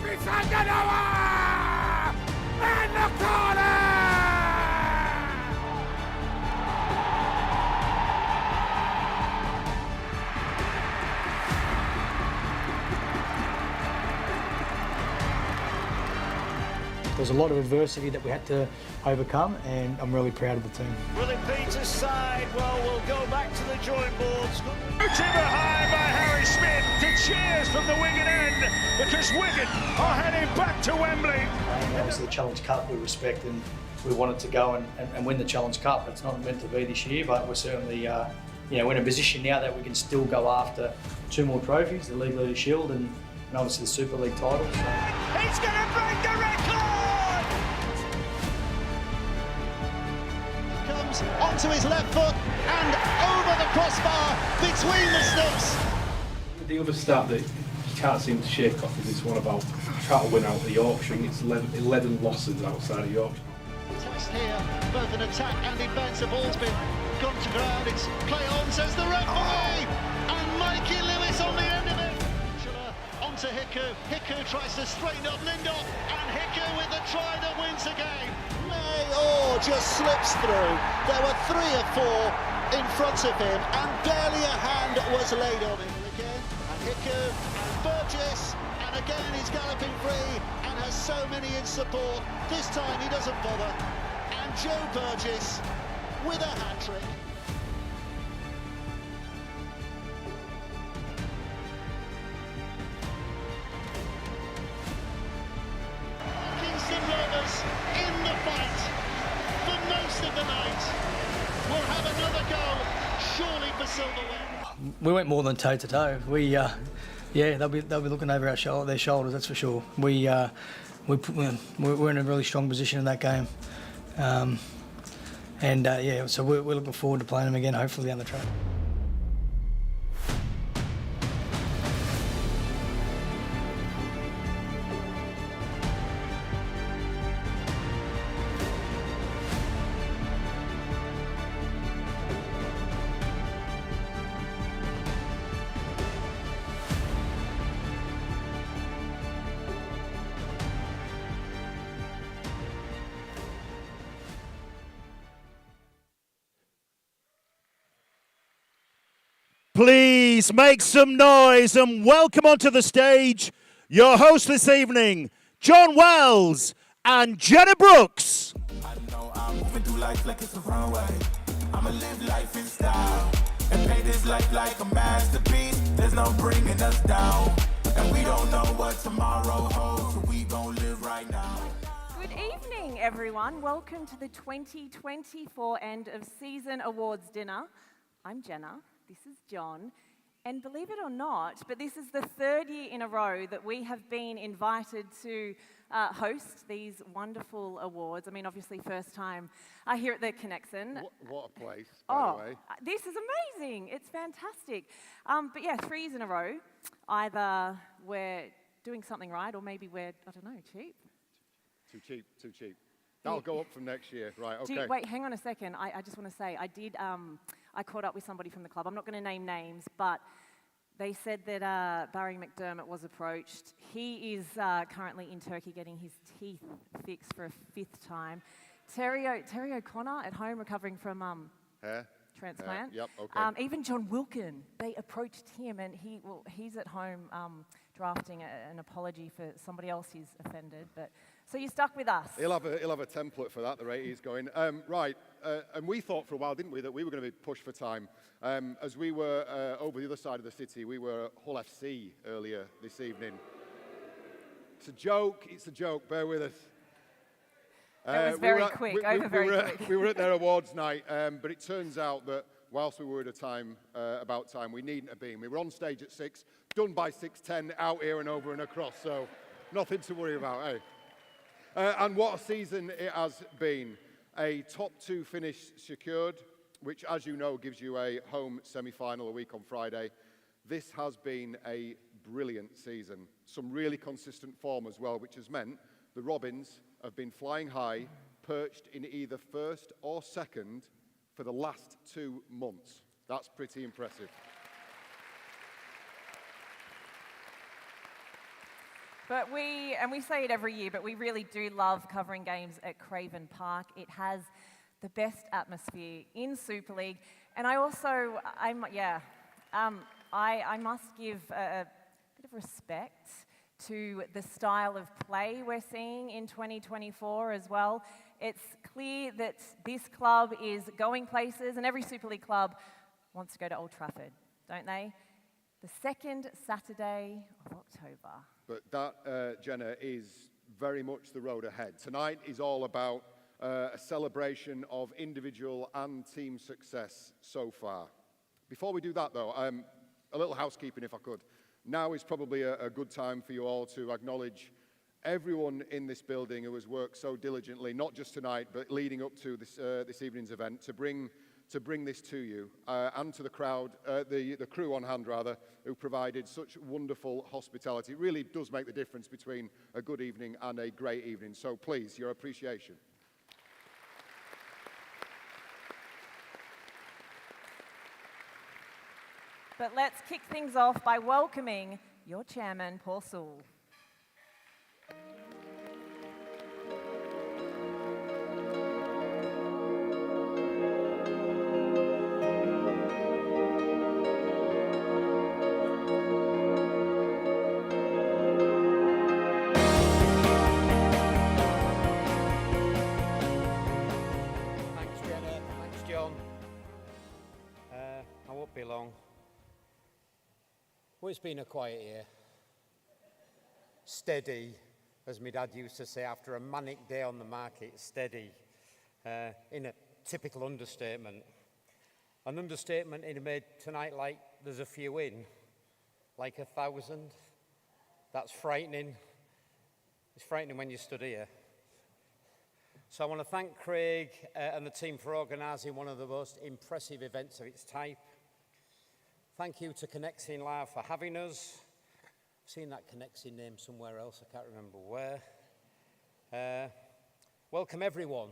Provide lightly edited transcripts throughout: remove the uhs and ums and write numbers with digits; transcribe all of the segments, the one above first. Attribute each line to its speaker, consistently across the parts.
Speaker 1: In the corner!
Speaker 2: There's a lot of adversity that we had to overcome, and I'm really proud of the team.
Speaker 3: Will it be to side? Well, we'll go back to the drawing boards. Timber high by Harry Smith to cheers from the Wigan end, because Wigan are heading back to Wembley.
Speaker 2: And obviously the Challenge Cup we respect, and we wanted to go and win the Challenge Cup. It's not meant to be this year, but we're certainly we're in a position now that we can still go after 2 more trophies, the League Leader Shield and obviously the Super League title. So.
Speaker 3: He's going to break the record!
Speaker 4: Comes onto his left foot and over the crossbar between the sticks.
Speaker 5: The other stat that you can't seem to shake off is this one about trying to win out of Yorkshire. I think it's 11 losses outside of Yorkshire.
Speaker 4: Test here, both an attack and defence. The ball's been gone to ground. It's play on, says the referee, and Mikey Lewis on the end of it. Onto Hiku. Hiku tries to straighten up Lindop, and Hiku with the try that wins the game. May just slips through. There were 3 or 4 in front of him, and barely a hand was laid on him again. And Hiku and Burgess, and again he's galloping free and has so many in support. This time he doesn't bother. And Joe Burgess with a hat-trick. In the fight for most of the night. We'll have another go, surely for silverware.
Speaker 2: We went more than toe to toe. They'll be looking over their shoulders. That's for sure. We're in a really strong position in that game, so we're looking forward to playing them again, hopefully down the track.
Speaker 6: Please make some noise and welcome onto the stage your host this evening, John Wells and Jenna Brooks.
Speaker 7: I know I'm moving through life like it's a runway. I'ma live life in style and paint this life like a masterpiece. There's no bringing us down, and we don't know what tomorrow holds, so we gon' live right now.
Speaker 8: Good evening, everyone. Welcome to the 2024 end of season awards dinner. I'm Jenna. This is John, and believe it or not, but this is the 3rd year in a row that we have been invited to host these wonderful awards. I mean, obviously, first time here at the Connexon.
Speaker 9: What a place, by the way.
Speaker 8: This is amazing. It's fantastic. But yeah, 3 years in a row. Either we're doing something right, or maybe we're, I don't know, cheap.
Speaker 9: Too cheap. That'll go up from next year. Right, okay.
Speaker 8: Wait, hang on a second. I just want to say, I caught up with somebody from the club. I'm not going to name names, but they said that Barry McDermott was approached. He is currently in Turkey getting his teeth fixed for a 5th time. Terry O'Connor at home recovering from
Speaker 9: Hair?
Speaker 8: transplant.
Speaker 9: Yep, okay.
Speaker 8: Even John Wilkin, they approached him, and he's at home drafting an apology for somebody else he's offended. But so you're stuck with us.
Speaker 9: He'll have a template for that, the rate he's going. Right, and we thought for a while, didn't we, that we were going to be pushed for time. As we were over the other side of the city, we were at Hull FC earlier this evening. It's a joke, bear with us.
Speaker 8: It was very quick.
Speaker 9: We were at their awards night, but it turns out that whilst we were at about time, we needn't have been. We were on stage at 6, done by 6:10, out here and over and across, so nothing to worry about, eh? And what a season it has been. A top 2 finish secured, which, as you know, gives you a home semi-final a week on Friday. This has been a brilliant season. Some really consistent form as well, which has meant the Robins have been flying high, perched in either 1st or 2nd for the last 2 months. That's pretty impressive.
Speaker 8: But we say it every year, but we really do love covering games at Craven Park. It has the best atmosphere in Super League. And I also, I must give a bit of respect to the style of play we're seeing in 2024 as well. It's clear that this club is going places, and every Super League club wants to go to Old Trafford, don't they? The second Saturday of October.
Speaker 9: But that, Jenna, is very much the road ahead. Tonight is all about a celebration of individual and team success so far. Before we do that, though, a little housekeeping, if I could. Now is probably a good time for you all to acknowledge everyone in this building who has worked so diligently, not just tonight, but leading up to this evening's event, to bring this to you, and to the crowd, the crew on hand, rather, who provided such wonderful hospitality. It really does make the difference between a good evening and a great evening. So please, your appreciation.
Speaker 8: But let's kick things off by welcoming your chairman, Paul Sewell.
Speaker 10: Thanks, Jenna. Thanks, John. I won't be long. Well, it's been a quiet year. Steady, as my dad used to say, after a manic day on the market, steady, in a typical understatement. An understatement in a made tonight like there's a few in, like 1,000. That's frightening. It's frightening when you stood here. So I want to thank Craig and the team for organising one of the most impressive events of its type. Thank you to Connexing Live for having us. I've seen that Connexing name somewhere else, I can't remember where. Welcome everyone,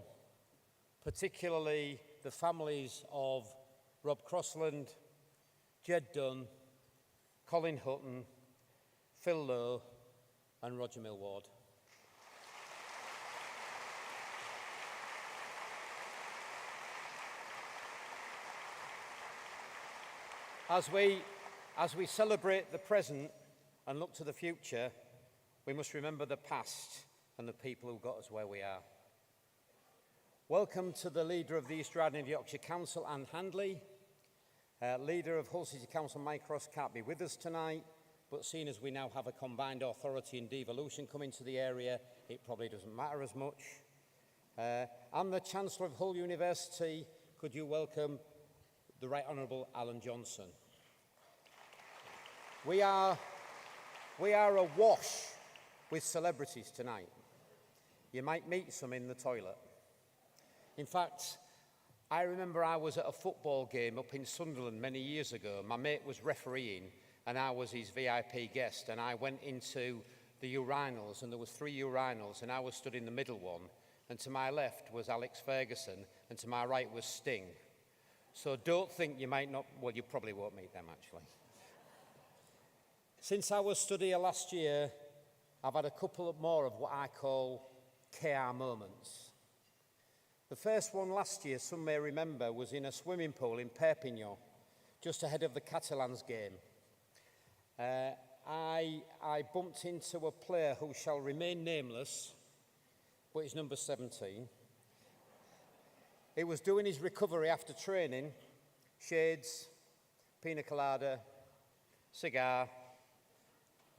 Speaker 10: particularly the families of Rob Crossland, Jed Dunn, Colin Hutton, Phil Lowe and Roger Milward. As we celebrate the present and look to the future, we must remember the past and the people who got us where we are. Welcome to the leader of the East Riding of Yorkshire Council, Anne Handley. Leader of Hull City Council, Mike Ross, can't be with us tonight, but seeing as we now have a combined authority and devolution coming to the area, it probably doesn't matter as much. And the Chancellor of Hull University, could you welcome the Right Honourable Alan Johnson. We are awash with celebrities tonight. You might meet some in the toilet. In fact, I remember I was at a football game up in Sunderland many years ago. My mate was refereeing and I was his VIP guest, and I went into the urinals, and there was 3 urinals, and I was stood in the middle one, and to my left was Alex Ferguson and to my right was Sting. So don't think you might not, well, you probably won't meet them actually. Since I was stood here last year, I've had a couple more of what I call KR moments. The first one last year, some may remember, was in a swimming pool in Perpignan, just ahead of the Catalans game. I bumped into a player who shall remain nameless, but he's number 17. He was doing his recovery after training, shades, pina colada, cigar.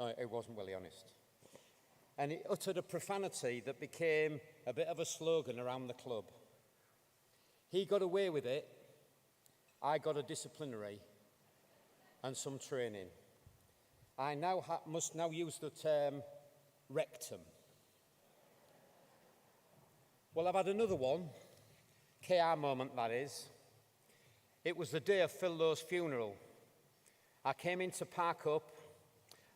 Speaker 10: No, it wasn't really honest. And he uttered a profanity that became a bit of a slogan around the club. He got away with it. I got a disciplinary and some training. I must now use the term rectum. Well, I've had another one. KR moment, that is. It was the day of Phil Lowe's funeral. I came in to park up,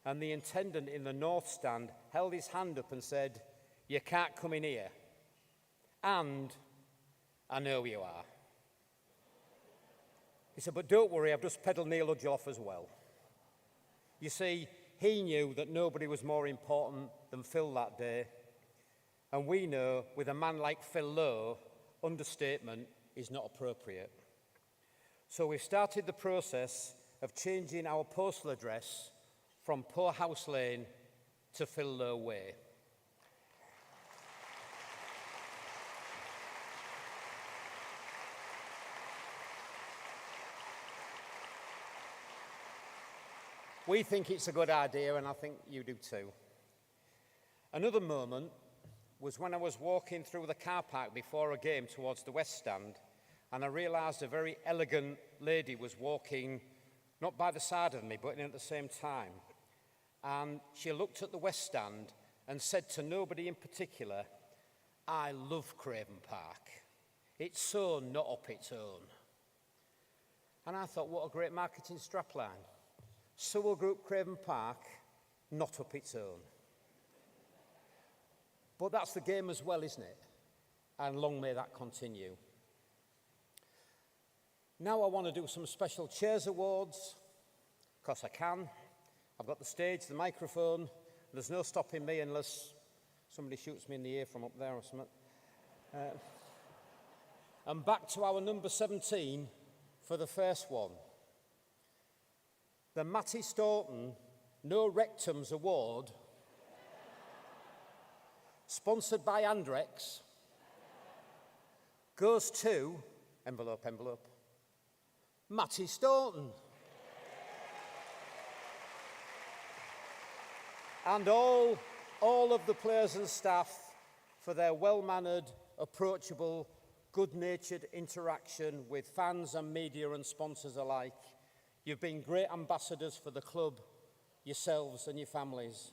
Speaker 10: and the attendant in the north stand held his hand up and said, "You can't come in here. And I know you are." He said, "But don't worry, I've just pedalled Neil Udgell off as well." You see, he knew that nobody was more important than Phil that day. And we know, with a man like Phil Lowe, understatement is not appropriate. So we've started the process of changing our postal address from Poorhouse Lane to Phil Lowe Way. We think it's a good idea, and I think you do too. Another moment was when I was walking through the car park before a game towards the West Stand, and I realised a very elegant lady was walking, not by the side of me, but in at the same time. And she looked at the West Stand and said to nobody in particular, "I love Craven Park. It's so not up its own." And I thought, what a great marketing strapline. Sewell Group Craven Park, not up its own. But that's the game as well, isn't it? And long may that continue. Now I want to do some special Chairs Awards, because I can. I've got the stage, the microphone. There's no stopping me unless somebody shoots me in the ear from up there or something. And back to our number 17 for the first one. The Matty Staunton No Rectums Award, sponsored by Andrex, goes to, envelope, Matty Staunton. And all of the players and staff for their well-mannered, approachable, good-natured interaction with fans and media and sponsors alike. You've been great ambassadors for the club, yourselves and your families.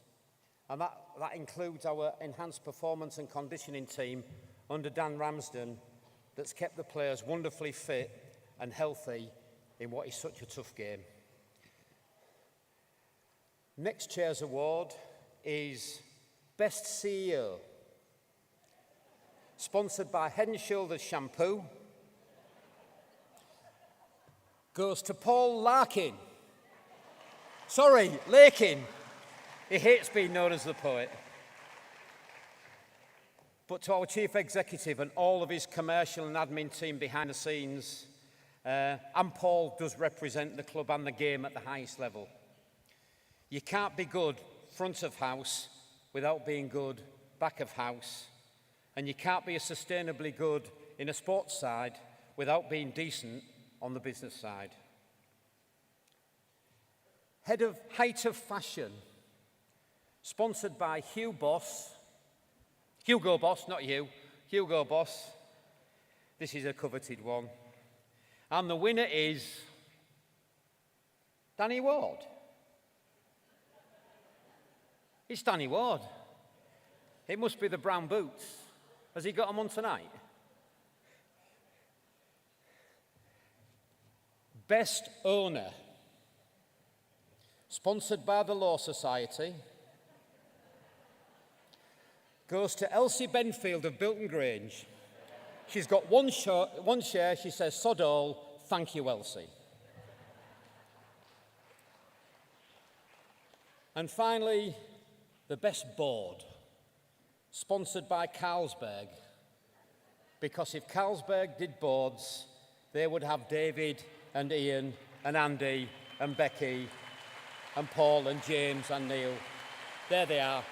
Speaker 10: And that includes our enhanced performance and conditioning team under Dan Ramsden that's kept the players wonderfully fit and healthy in what is such a tough game. Next Chairs Award is Best CEO, sponsored by Head & Shoulders Shampoo, goes to Paul Larkin. Sorry, Lakin. He hates being known as the poet. But to our Chief Executive and all of his commercial and admin team behind the scenes, and Paul does represent the club and the game at the highest level. You can't be good front of house without being good back of house, and you can't be sustainably good in a sports side without being decent on the business side. Height of Fashion, sponsored by Hugo Boss, not you, Hugo Boss. This is a coveted one. And the winner is Danny Ward. It's Danny Ward. It must be the brown boots. Has he got them on tonight? Best Owner, sponsored by the Law Society, goes to Elsie Benfield of Bilton Grange. She's got one share, she says, sod all, thank you, Elsie. And finally, the Best Board, sponsored by Carlsberg, because if Carlsberg did boards, they would have David and Ian and Andy and Becky and Paul and James and Neil. There they are.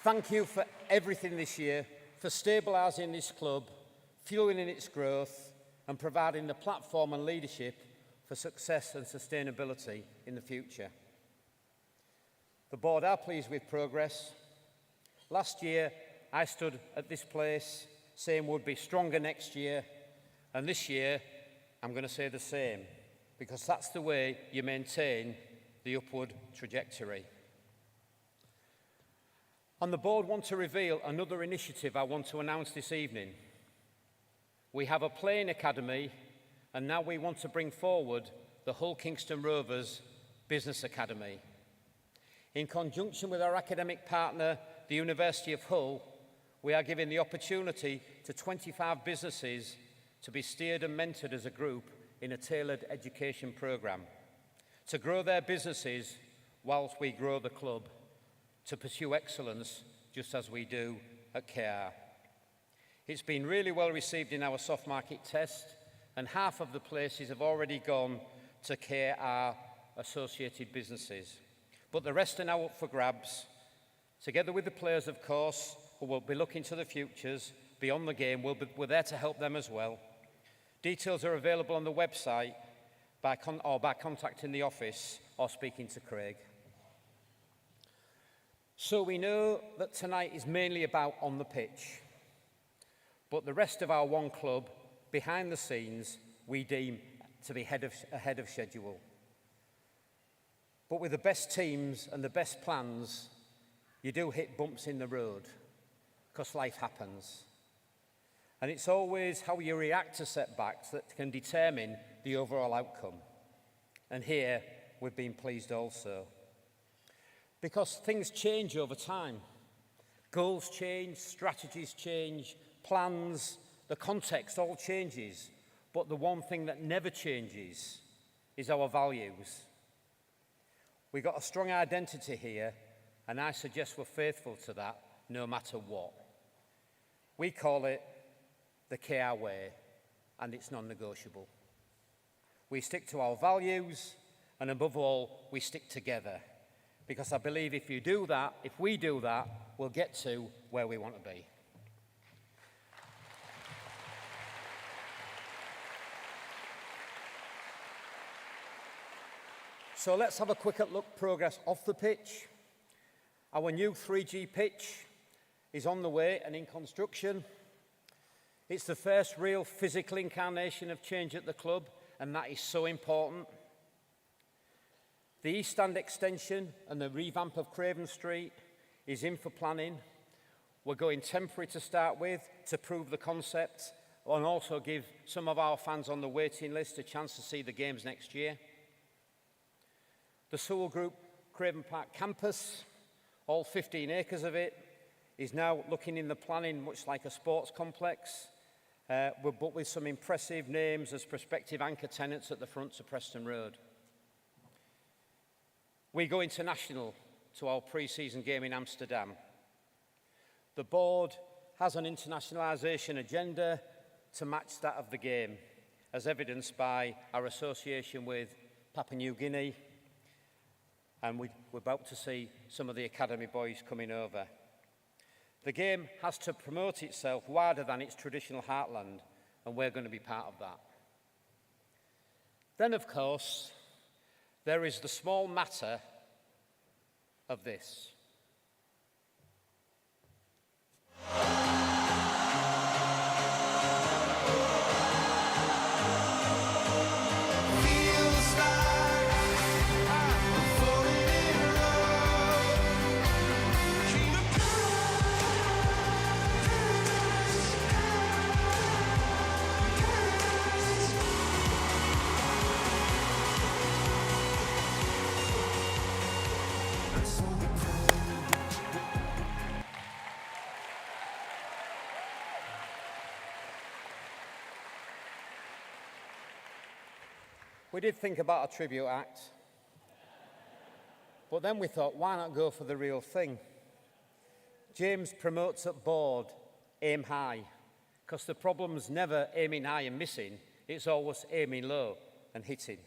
Speaker 10: Thank you for everything this year, for stabilising this club, fueling its growth, and providing the platform and leadership for success and sustainability in the future. The board are pleased with progress. Last year, I stood at this place saying we'd be stronger next year, and this year, I'm going to say the same, because that's the way you maintain the upward trajectory. And the board want to reveal another initiative I want to announce this evening. We have a playing academy, and now we want to bring forward the Hull Kingston Rovers Business Academy. In conjunction with our academic partner, the University of Hull, we are giving the opportunity to 25 businesses to be steered and mentored as a group in a tailored education programme to grow their businesses whilst we grow the club, to pursue excellence just as we do at KR. It's been really well received in our soft market test, and half of the places have already gone to KR associated businesses. But the rest are now up for grabs. Together with the players, of course, who will be looking to the futures beyond the game, we're there to help them as well. Details are available on the website by contacting the office or speaking to Craig. So we know that tonight is mainly about on the pitch, but the rest of our one club, behind the scenes, we deem to be ahead of schedule. But with the best teams and the best plans, you do hit bumps in the road, because life happens. And it's always how you react to setbacks that can determine the overall outcome. And here, we've been pleased also. Because things change over time. Goals change, strategies change, plans, the context all changes. But the one thing that never changes is our values. We've got a strong identity here, and I suggest we're faithful to that no matter what. We call it the KR way, and it's non-negotiable. We stick to our values, and above all, we stick together. Because I believe if we do that, we'll get to where we want to be. So let's have a quick look at progress off the pitch. Our new 3G pitch is on the way and in construction. It's the first real physical incarnation of change at the club, and that is so important. The East Stand extension and the revamp of Craven Street is in for planning. We're going temporary to start with to prove the concept and also give some of our fans on the waiting list a chance to see the games next year. The Sewell Group Craven Park campus, all 15 acres of it, is now looking in the planning much like a sports complex, but with some impressive names as prospective anchor tenants at the front to Preston Road. We go international to our pre-season game in Amsterdam. The board has an internationalisation agenda to match that of the game, as evidenced by our association with Papua New Guinea, and we're about to see some of the academy boys coming over. The game has to promote itself wider than its traditional heartland, and we're going to be part of that. Then, of course, there is the small matter of this. We did think about a tribute act, but then we thought, why not go for the real thing? James promotes at board, aim high, because the problem's never aiming high and missing, it's always aiming low and hitting.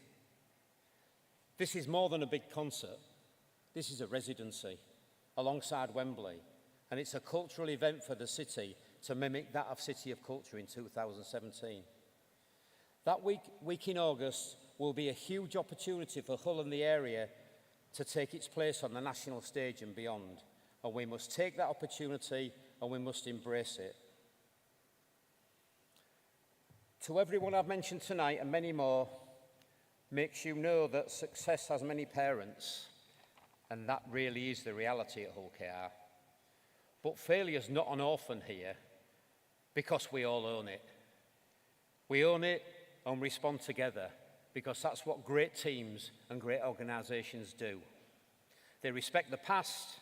Speaker 10: This is more than a big concert. This is a residency alongside Wembley, and it's a cultural event for the city to mimic that of City of Culture in 2017. That week in August will be a huge opportunity for Hull and the area to take its place on the national stage and beyond. And we must take that opportunity and we must embrace it. To everyone I've mentioned tonight and many more, makes you know that success has many parents, and that really is the reality at Hull KR. But failure's not an orphan here, because we all own it. We own it and respond together, because that's what great teams and great organisations do. They respect the past,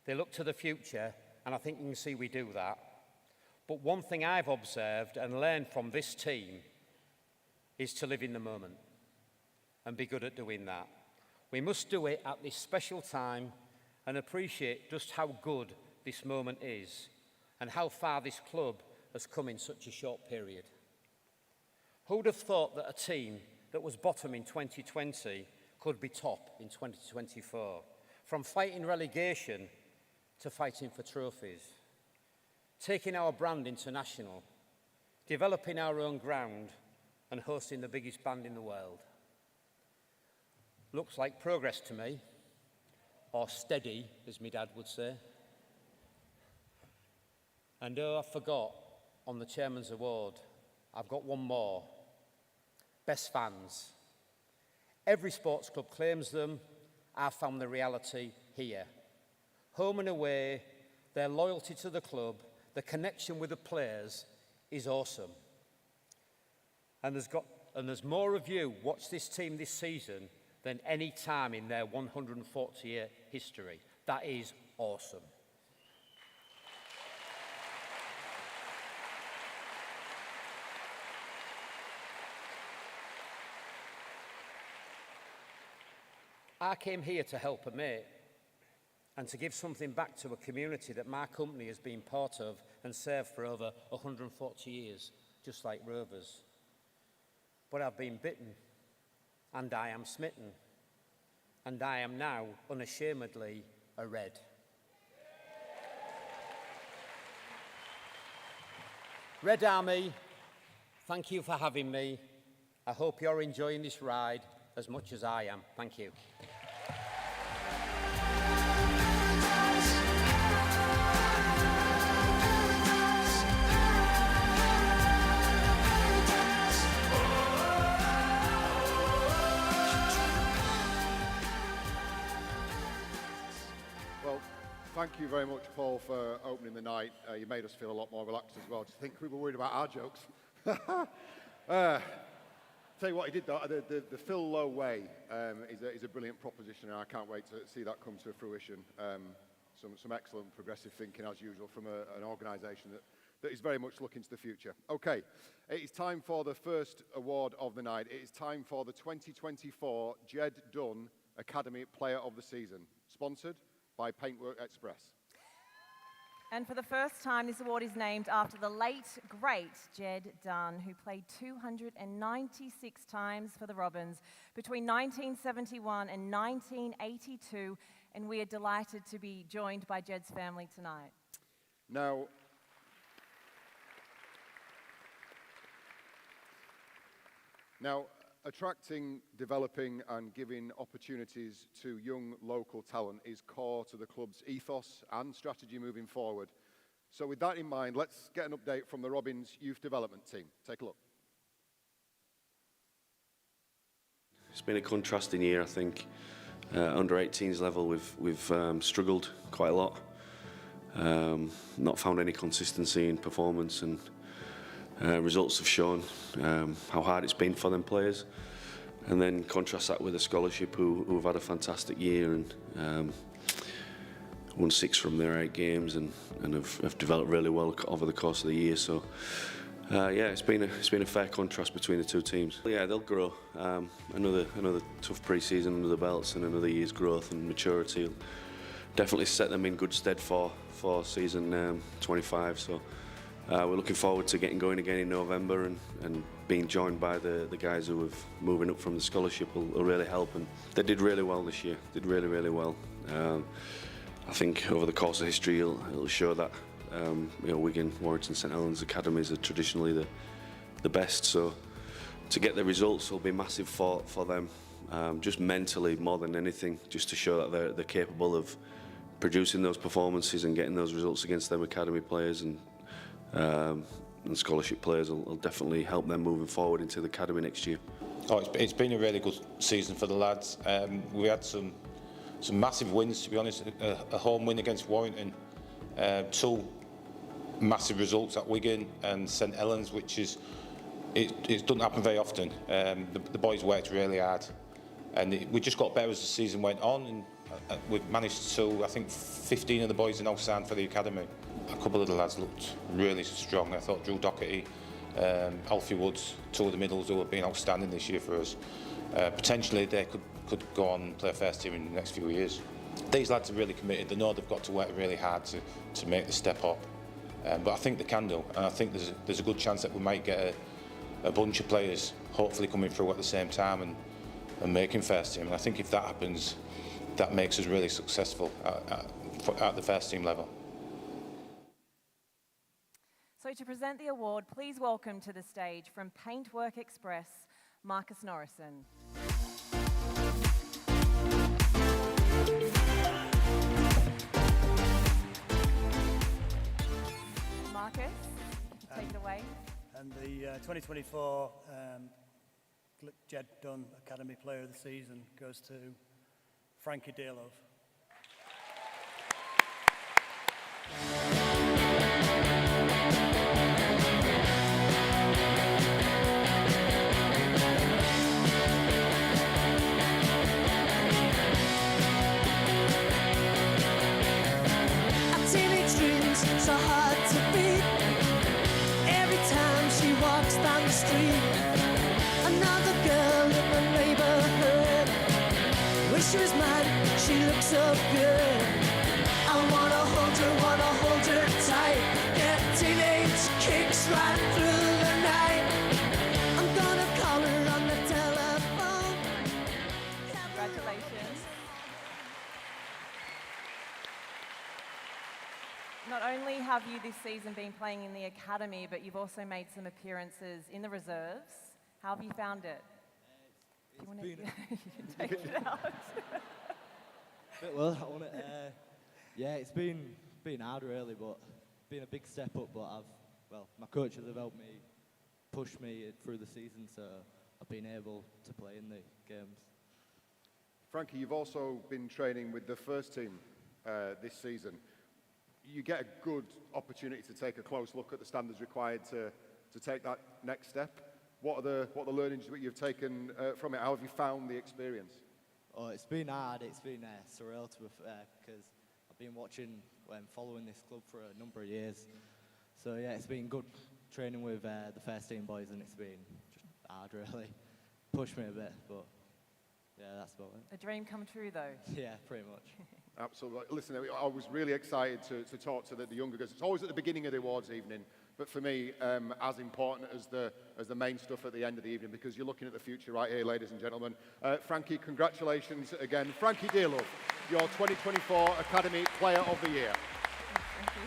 Speaker 10: they look to the future, and I think you can see we do that. But one thing I've observed and learned from this team is to live in the moment and be good at doing that. We must do it at this special time and appreciate just how good this moment is and how far this club has come in such a short period. Who would have thought that a team that was bottom in 2020 could be top in 2024? From fighting relegation to fighting for trophies, taking our brand international, developing our own ground and hosting the biggest band in the world. Looks like progress to me, or steady, as my dad would say. And oh, I forgot, on the Chairman's Award, I've got one more. Best fans. Every sports club claims them. I've found the reality here. Home and away, their loyalty to the club, the connection with the players is awesome. And there's more of you watch this team this season than any time in their 140-year history. That is awesome. I came here to help a mate and to give something back to a community that my company has been part of and served for over 140 years, just like Rovers. But I've been bitten, and I am smitten, and I am now unashamedly a Red. Red Army, thank you for having me. I hope you're enjoying this ride as much as I am. Thank you.
Speaker 9: Thank you very much, Paul, for opening the night. You made us feel a lot more relaxed as well. Just think we were worried about our jokes. Tell you what, he did that. The Phil Lowe way is a brilliant proposition, and I can't wait to see that come to fruition. Some excellent progressive thinking, as usual, from an organisation that is very much looking to the future. Okay, it is time for the first award of the night. It is time for the 2024 Jed Dunn Academy Player of the Season, sponsored by Paintwork Express.
Speaker 8: And for the first time, this award is named after the late, great Jed Dunn, who played 296 times for the Robins between 1971 and 1982, and we are delighted to be joined by Jed's family tonight.
Speaker 9: Now, attracting, developing and giving opportunities to young local talent is core to the club's ethos and strategy moving forward. So with that in mind, let's get an update from the Robins Youth Development Team. Take a look.
Speaker 11: It's been a contrasting year, I think. Under 18s level, we've struggled quite a lot. Not found any consistency in performance, and results have shown how hard it's been for them players. And then contrast that with a scholarship who have had a fantastic year and won 6 from their 8 games and have developed really well over the course of the year. So yeah, it's been a fair contrast between the two teams. Yeah, they'll grow. Another tough pre-season under the belts and another year's growth and maturity will definitely set them in good stead for season 25. So we're looking forward to getting going again in November and being joined by the guys who have moving up from the scholarship will really help. And they did really well this year. Did really well. I think over the course of history, it'll show that Wigan, Warrington, St Helens academies are traditionally the best. So to get the results will be massive for them, just mentally more than anything, just to show that they're capable of producing those performances and getting those results against them academy players and scholarship players will definitely help them moving forward into the academy next year.
Speaker 12: Oh, it's been a really good season for the lads. We had some massive wins, to be honest. A home win against Warrington, 2 massive results at Wigan and St Helens, which it doesn't happen very often. The boys worked really hard, and we just got better as the season went on. And we've managed to, I think, 15 of the boys are now signed for the academy. A couple of the lads looked really strong. I thought Drew Doherty Alfie Woods, two of the middles who have been outstanding this year for us. Potentially they could go on and play first team in the next few years. These lads are really committed. They know they've got to work really hard to make the step up. But I think they can do, and I think there's a good chance that we might get a bunch of players hopefully coming through at the same time and making first team. And I think if that happens, that makes us really successful at the first team level.
Speaker 8: So to present the award, please welcome to the stage from Paintwork Express, Marcus Norrison. Marcus, take it away.
Speaker 13: And the 2024 Jed Dunn Academy Player of the Season goes to Frankie Dearlove.
Speaker 14: So hard to beat. Every time she walks down the street, another girl in the neighborhood. Wish she was mine, she looks so good. I wanna hold her tight. Get teenage kicks right through the night. I'm gonna call her on the telephone.
Speaker 8: Congratulations. Not only have you this season been playing in the academy, but you've also made some appearances in the reserves. How have you found it? You can take it out.
Speaker 15: Well, I want it. Yeah, it's been hard really, but been a big step up. But my coaches have helped me, push me through the season, so I've been able to play in the games.
Speaker 9: Frankie, you've also been training with the first team this season. You get a good opportunity to take a close look at the standards required to take that next step. What are the learnings that you've taken from it? How have you found the experience?
Speaker 15: Oh, it's been hard. It's been surreal to be fair, because I've been following this club for a number of years. So yeah, it's been good training with the first team boys, and it's been just hard really. Pushed me a bit, but yeah, that's about it.
Speaker 8: A dream come true though.
Speaker 15: Yeah, pretty much.
Speaker 9: Absolutely. Listen, I was really excited to talk to the younger guys. It's always at the beginning of the awards evening, but for me, as important as the main stuff at the end of the evening, because you're looking at the future right here, ladies and gentlemen. Frankie, congratulations again. Frankie Dearlove, your 2024 Academy Player of the Year.
Speaker 8: Thank you.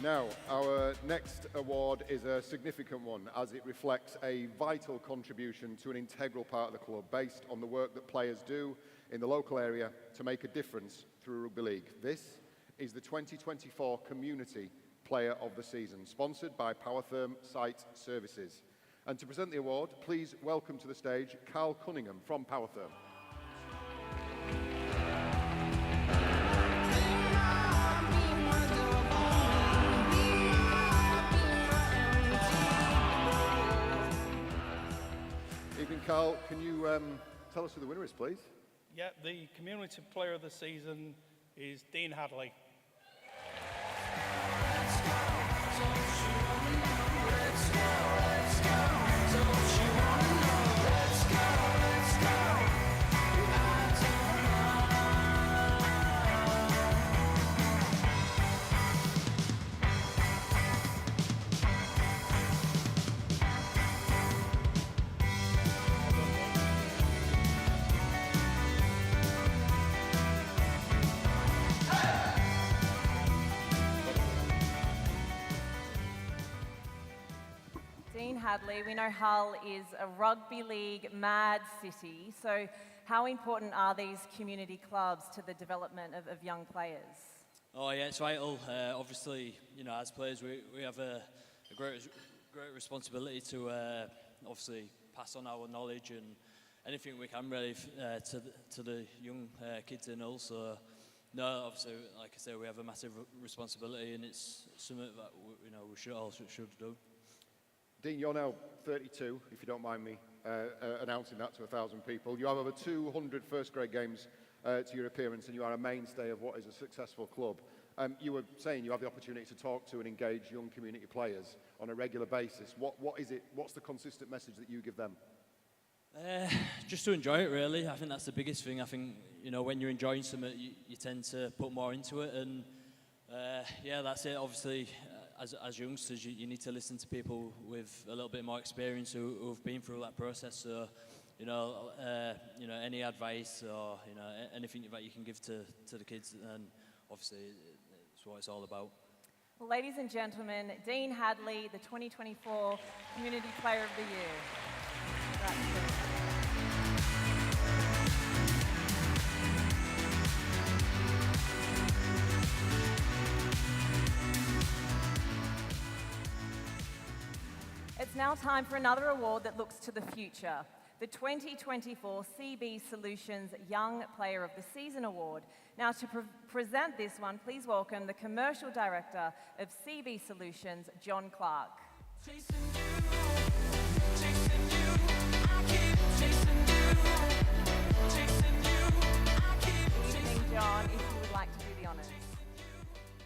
Speaker 9: Now, our next award is a significant one, as it reflects a vital contribution to an integral part of the club based on the work that players do in the local area to make a difference through rugby league. This is the 2024 Community Player of the Season, sponsored by Powertherm Site Services. And to present the award, please welcome to the stage Carl Cunningham from Powertherm. Evening, Carl. Can you tell us who the winner is, please?
Speaker 16: Yeah, the Community Player of the Season is Dean Hadley.
Speaker 8: Hadley. We know Hull is a rugby league mad city, so how important are these community clubs to the development of young players?
Speaker 17: Oh yeah, it's vital. Obviously, you know, as players we have a great responsibility to obviously pass on our knowledge and anything we can really to the young kids in Hull. So no, obviously, like I say, we have a massive responsibility, and it's something that we should do.
Speaker 9: Dean, you're now 32, if you don't mind me announcing that to 1,000 people. You have over 200 first-grade games to your appearance, and you are a mainstay of what is a successful club. You were saying you have the opportunity to talk to and engage young community players on a regular basis. What is it? What's the consistent message that you give them?
Speaker 17: Just to enjoy it, really. I think that's the biggest thing. I think, you know, when you're enjoying something, you tend to put more into it. And yeah, that's it. Obviously, as youngsters, you need to listen to people with a little bit more experience who've been through that process. So, you know, any advice or, you know, anything that you can give to the kids, and obviously, it's what it's all about.
Speaker 8: Well, ladies and gentlemen, Dean Hadley, the 2024 Community Player of the Year. It's now time for another award that looks to the future. The 2024 CB Solutions Young Player of the Season Award. Now to present this one, please welcome the Commercial Director of CB Solutions, John Clark. John, if you would like to do the honours.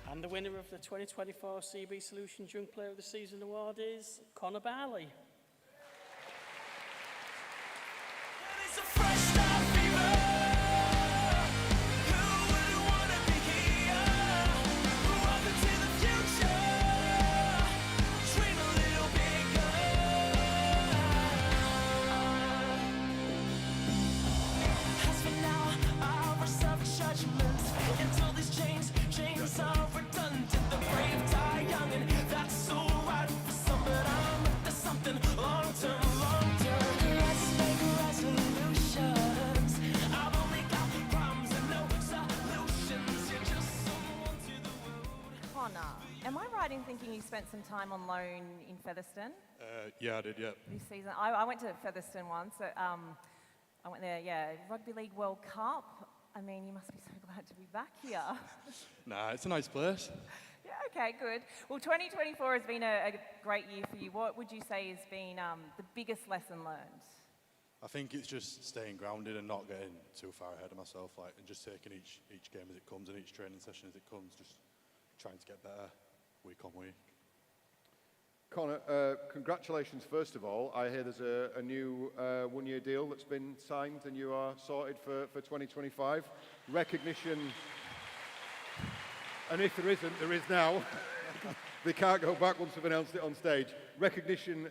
Speaker 16: And the winner of the 2024 CB Solutions Young Player of the Season Award is Connor Barley.
Speaker 8: Am I right in thinking you spent some time on loan in Featherstone?
Speaker 18: Yeah, I did, yeah.
Speaker 8: This season? I went to Featherstone once. So, I went there, yeah. Rugby League World Cup. I mean, you must be so glad to be back here.
Speaker 18: Nah, it's a nice place.
Speaker 8: Yeah, okay, good. Well, 2024 has been a great year for you. What would you say has been the biggest lesson learned?
Speaker 18: I think it's just staying grounded and not getting too far ahead of myself, and just taking each game as it comes and each training session as it comes, just trying to get better week on week.
Speaker 9: Connor, congratulations first of all. I hear there's a new one-year deal that's been signed and you are sorted for 2025. Recognition, and if there isn't, there is now. They can't go back once they've announced it on stage. Recognition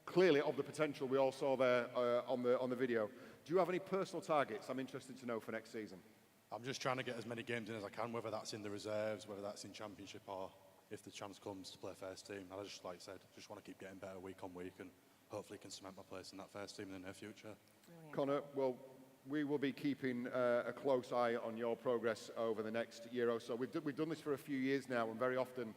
Speaker 9: clearly of the potential we all saw there on the video. Do you have any personal targets I'm interested to know for next season?
Speaker 18: I'm just trying to get as many games in as I can, whether that's in the reserves, whether that's in championship, or if the chance comes to play first team. And I just, like I said, just want to keep getting better week on week and hopefully can cement my place in that first team in the near future.
Speaker 8: Brilliant.
Speaker 9: Connor, well, we will be keeping a close eye on your progress over the next year or so. We've done this for a few years now, and very often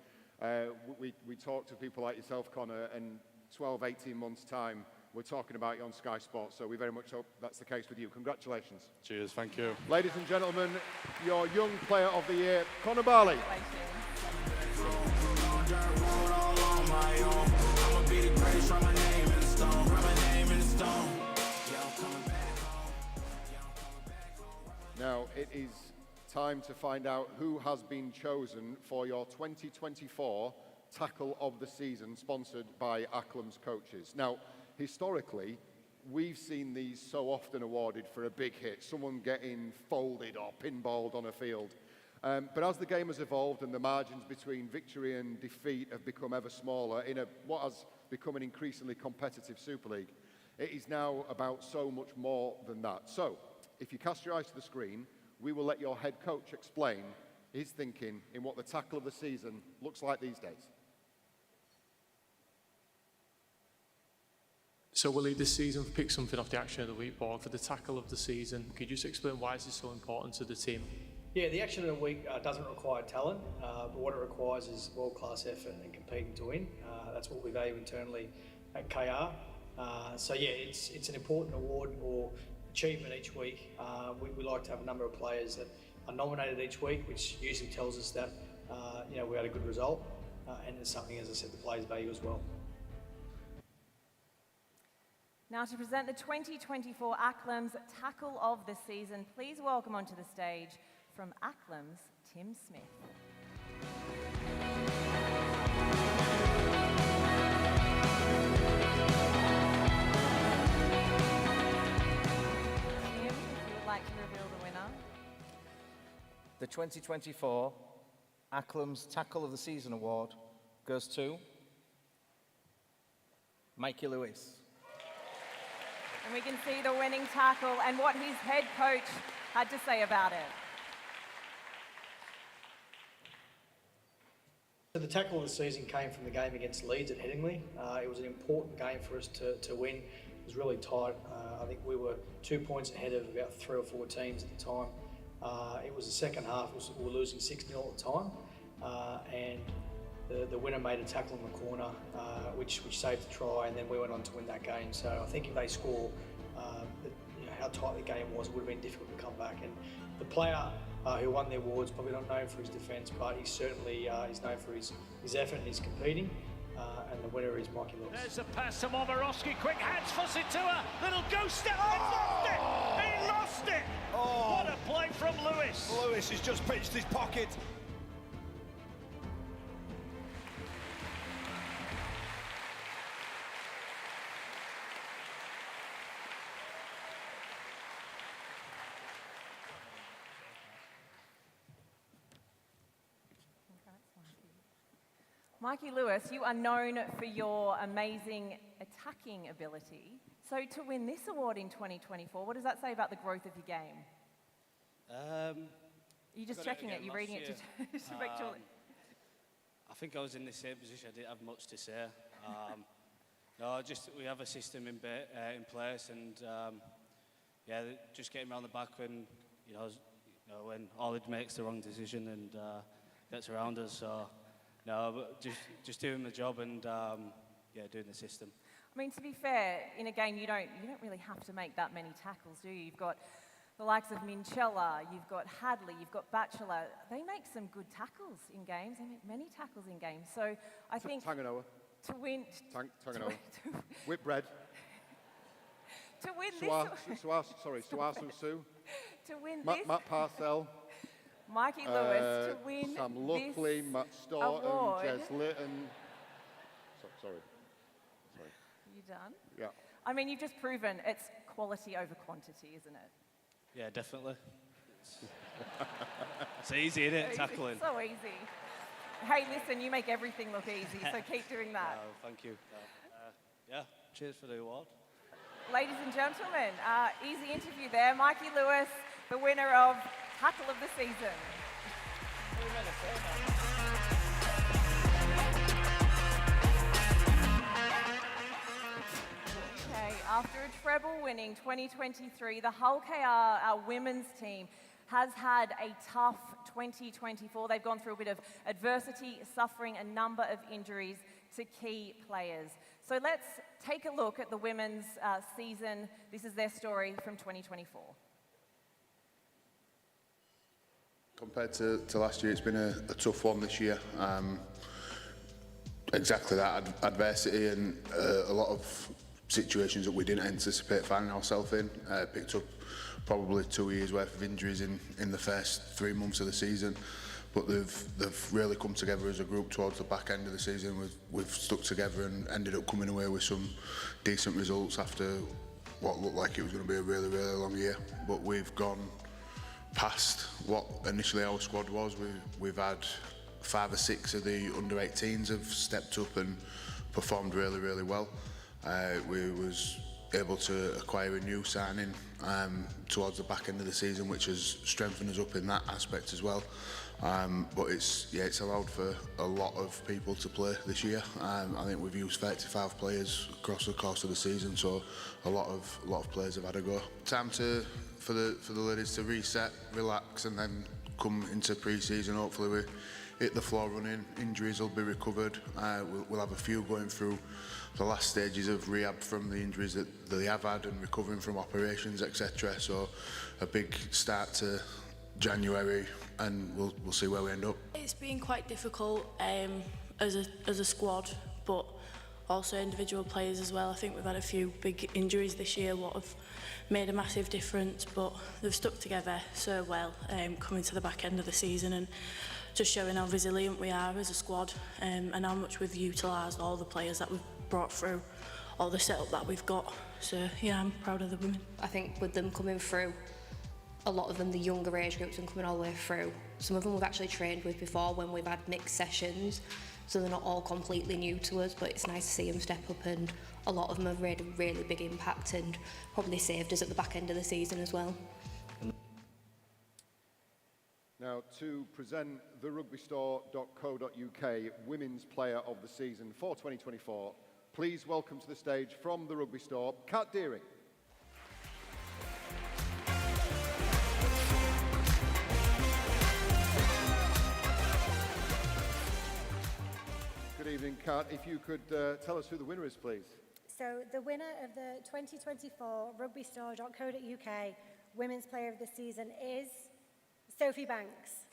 Speaker 9: we talk to people like yourself, Connor, and 12, 18 months' time, we're talking about you on Sky Sports, so we very much hope that's the case with you. Congratulations.
Speaker 18: Cheers, thank you.
Speaker 9: Ladies and gentlemen, your Young Player of the Year, Connor Barley. Now, it is time to find out who has been chosen for your 2024 Tackle of the Season, sponsored by Acklam's Coaches. Now, historically, we've seen these so often awarded for a big hit, someone getting folded or pinballed on a field. But as the game has evolved and the margins between victory and defeat have become ever smaller in what has become an increasingly competitive Super League, it is now about so much more than that. So, if you cast your eyes to the screen, we will let your head coach explain his thinking in what the Tackle of the Season looks like these days.
Speaker 19: So Willie, this season we've picked something off the Action of the Week board for the Tackle of the Season. Could you just explain why is this so important to the team?
Speaker 2: Yeah, the Action of the Week doesn't require talent, but what it requires is world-class effort and competing to win. That's what we value internally at KR. So yeah, it's an important award or achievement each week. We like to have a number of players that are nominated each week, which usually tells us that we had a good result, and it's something, as I said, the players value as well.
Speaker 8: Now to present the 2024 Acklam's Tackle of the Season, please welcome onto the stage from Acklam's Tim Smith. Tim, if you would like to reveal the winner.
Speaker 20: The 2024 Acklam's Tackle of the Season award goes to Mikey Lewis.
Speaker 8: And we can see the winning tackle and what his head coach had to say about it.
Speaker 2: So the tackle of the season came from the game against Leeds at Headingley. It was an important game for us to win. It was really tight. I think we were 2 points ahead of about 3 or 4 teams at the time. It was the second half, we were losing 6-0 at the time. And the winner made a tackle in the corner, which saved the try, and then we went on to win that game. So I think if they score, how tight the game was, it would have been difficult to come back. And the player who won the awards, probably not known for his defence, but he certainly is known for his effort and his competing. And the winner is Mikey Lewis.
Speaker 3: There's a pass to Momorowski, quick hands for Situa, little ghost step, he lost it!
Speaker 1: Oh.
Speaker 3: What a play from Lewis!
Speaker 1: Lewis has just pinched his pocket.
Speaker 8: Mikey Lewis, you are known for your amazing attacking ability. So to win this award in 2024, what does that say about the growth of your game?
Speaker 17: Are
Speaker 8: you just checking it? You're reading it to make sure that...
Speaker 17: I think I was in the same position. I didn't have much to say. No, just we have a system in place, and yeah, just getting around the back when when Ollie makes the wrong decision and gets around us. So no, but just doing the job and yeah, doing the system.
Speaker 8: I mean, to be fair, in a game you don't really have to make that many tackles, do you? You've got the likes of Minchella, you've got Hadley, you've got Batchelor. They make some good tackles in games. They make many tackles in games. So I think
Speaker 9: Tanganoa.
Speaker 8: To win,
Speaker 9: Tanganoa. Whitbread.
Speaker 8: To win
Speaker 9: Suasu Sue.
Speaker 8: To win
Speaker 9: Matt Parcell.
Speaker 8: Mikey Lewis, to win
Speaker 9: Sam Luckley,
Speaker 8: this
Speaker 9: Matt Staunton,
Speaker 8: award.
Speaker 9: Jez Litton. Sorry.
Speaker 8: You done?
Speaker 9: Yeah.
Speaker 8: I mean, you've just proven it's quality over quantity, isn't it?
Speaker 17: Yeah, definitely. It's easy, isn't it, tackling?
Speaker 8: So easy. Hey, listen, you make everything look easy, so keep doing that.
Speaker 17: Thank you. Yeah, cheers for the award.
Speaker 8: Ladies and gentlemen, easy interview there. Mikey Lewis, the winner of Tackle of the Season. Okay, after a treble-winning 2023, the Hull KR, our women's team, has had a tough 2024. They've gone through a bit of adversity, suffering a number of injuries to key players. So let's take a look at the women's season. This is their story from 2024.
Speaker 21: Compared to last year, it's been a tough one this year. Exactly that, adversity and a lot of situations that we didn't anticipate finding ourselves in. Picked up probably 2 years worth of injuries in the first 3 months of the season, but they've really come together as a group towards the back end of the season. We've stuck together and ended up coming away with some decent results after what looked like it was going to be a really, really long year. But we've gone past what initially our squad was. We've had 5 or 6 of the under-18s have stepped up and performed really, really well. We was able to acquire a new signing towards the back end of the season, which has strengthened us up in that aspect as well. But it's allowed for a lot of people to play this year. I think we've used 35 players across the course of the season, so a lot of players have had a go. Time for the ladies to reset, relax, and then come into pre-season. Hopefully we hit the floor running. Injuries will be recovered. We'll have a few going through the last stages of rehab from the injuries that they have had and recovering from operations, etc. So a big start to January, and we'll see where we end up.
Speaker 22: It's been quite difficult as a squad, but
Speaker 5: also individual players as well. I think we've had a few big injuries this year, what have made a massive difference, but they've stuck together so well coming to the back end of the season, and just showing how resilient we are as a squad, and how much we've utilised all the players that we've brought through, all the setup that we've got. So yeah, I'm proud of the women.
Speaker 22: I think with them coming through, a lot of them the younger age groups and coming all the way through, some of them we've actually trained with before when we've had mixed sessions, so they're not all completely new to us, but it's nice to see them step up, and a lot of them have made a really big impact and probably saved us at the back end of the season as well.
Speaker 9: Now, to present the rugbystore.co.uk Women's Player of the Season for 2024, please welcome to the stage from the Rugby Store, Kat Deering. Good evening, Kat. If you could tell us who the winner is, please.
Speaker 23: So the winner of the 2024 rugbystore.co.uk Women's Player of the Season is Sophie Banks.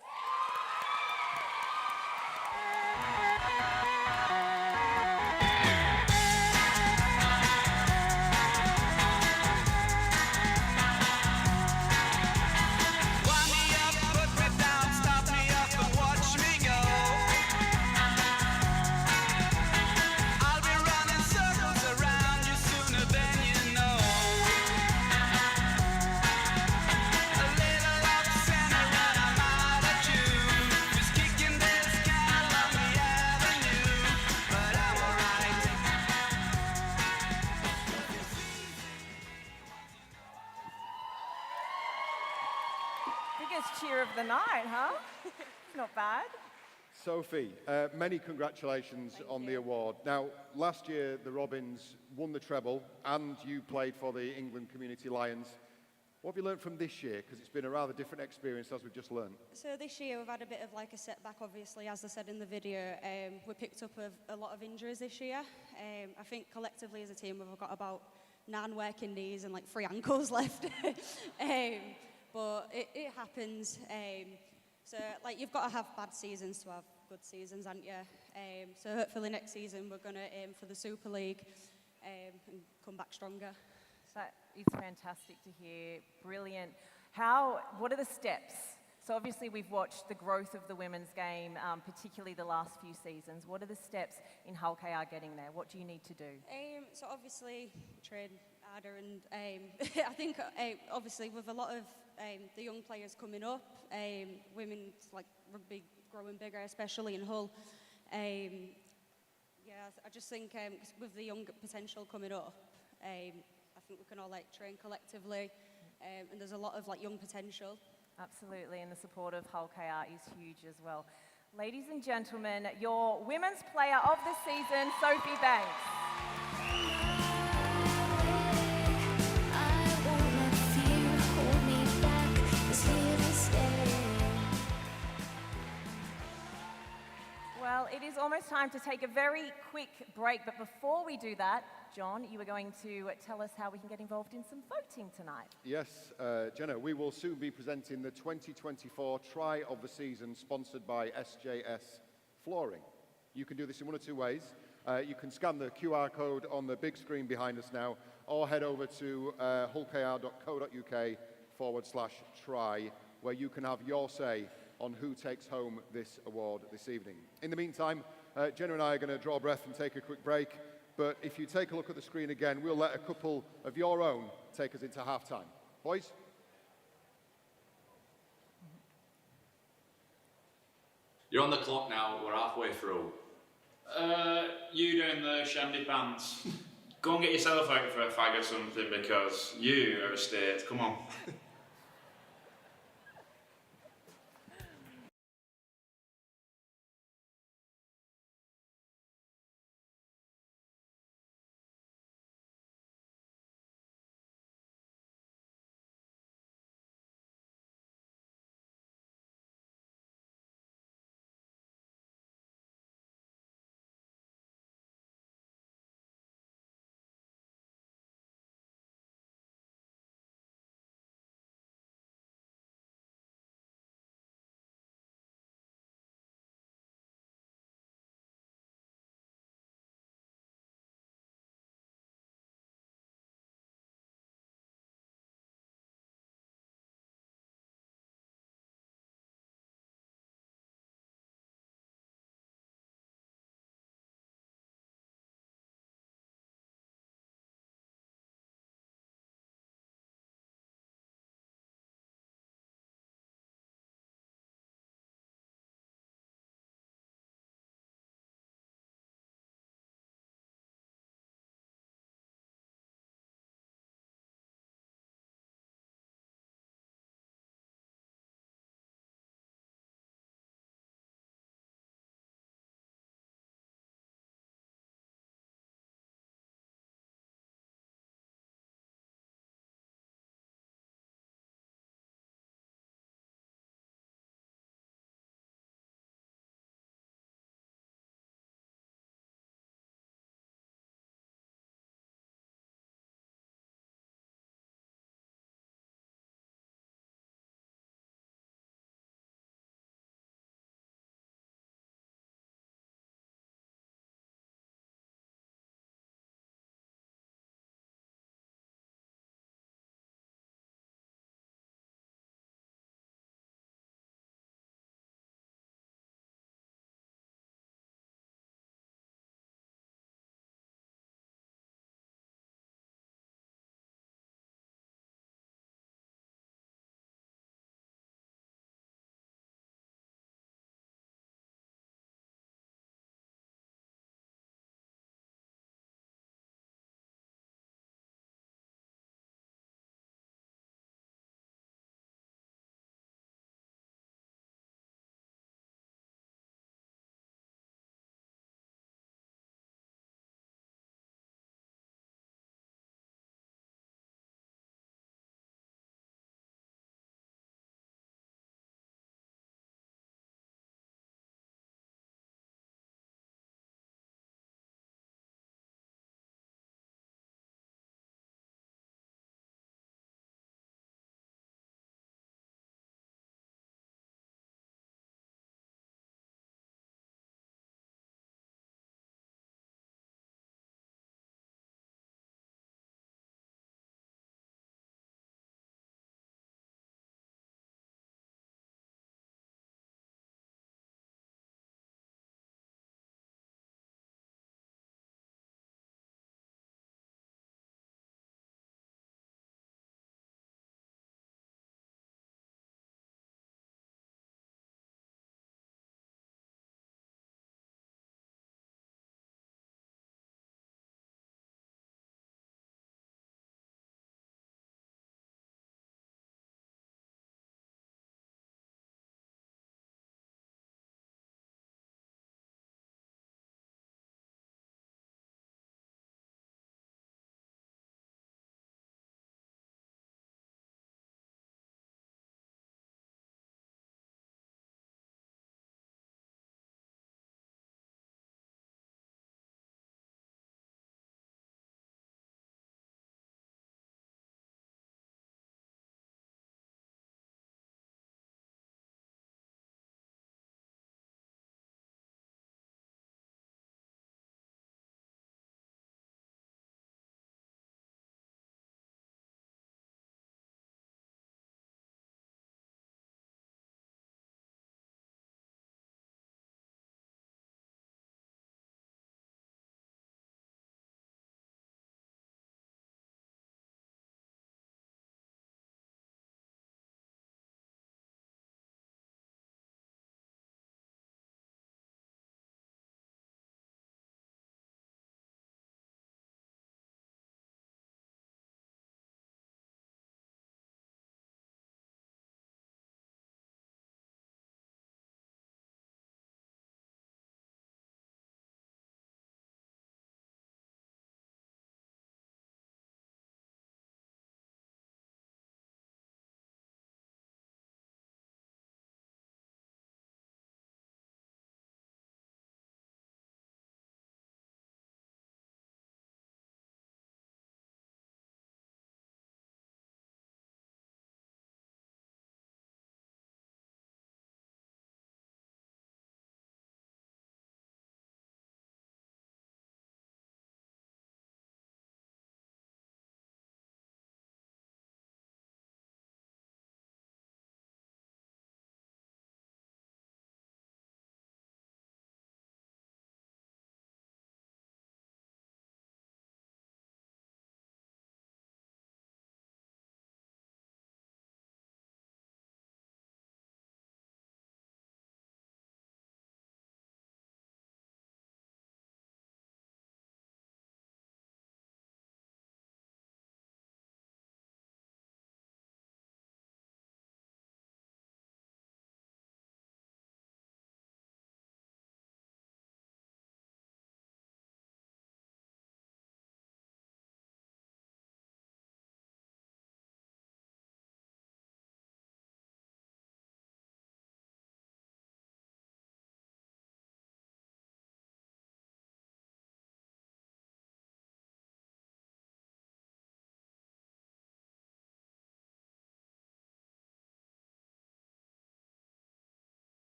Speaker 8: Biggest cheer of the night, huh? Not bad.
Speaker 9: Sophie, many congratulations on the award. Now, last year the Robins won the treble and you played for the England Community Lions. What have you learned from this year? Because it's been a rather different experience, as we've just learned.
Speaker 24: So this year we've had a bit of like a setback, obviously, as I said in the video. We picked up a lot of injuries this year. I think collectively as a team we've got about 9 working knees and like 3 ankles left. But it happens. So like you've got to have bad seasons to have good seasons, haven't you? So hopefully next season we're going to aim for the Super League and come back stronger.
Speaker 8: That is fantastic to hear. Brilliant. What are the steps? So obviously we've watched the growth of the women's game, particularly the last few seasons. What are the steps in Hull KR getting there? What do you need to do?
Speaker 24: So obviously train harder, and I think obviously with a lot of the young players coming up, women's like rugby growing bigger, especially in Hull. Yeah, I just think with the young potential coming up, I think we can all like train collectively, and there's a lot of like young potential.
Speaker 8: Absolutely, and the support of Hull KR is huge as well. Ladies and gentlemen, your Women's Player of the Season, Sophie Banks. Well, it is almost time to take a very quick break, but before we do that, John, you were going to tell us how we can get involved in some voting tonight.
Speaker 9: Yes, Jenna, we will soon be presenting the 2024 Try of the Season, sponsored by SJS Flooring. You can do this in one of 2 ways. You can scan the QR code on the big screen behind us now, or head over to hullkr.co.uk/try, where you can have your say on who takes home this award this evening. In the meantime, Jenna and I are going to draw breath and take a quick break, but if you take a look at the screen again, we'll let a couple of your own take us into half-time. Boys?
Speaker 25: You're on the clock now, we're halfway through.
Speaker 26: You doing the shandy pants? Go and get yourself out for a fag or something, because you are a state. Come on.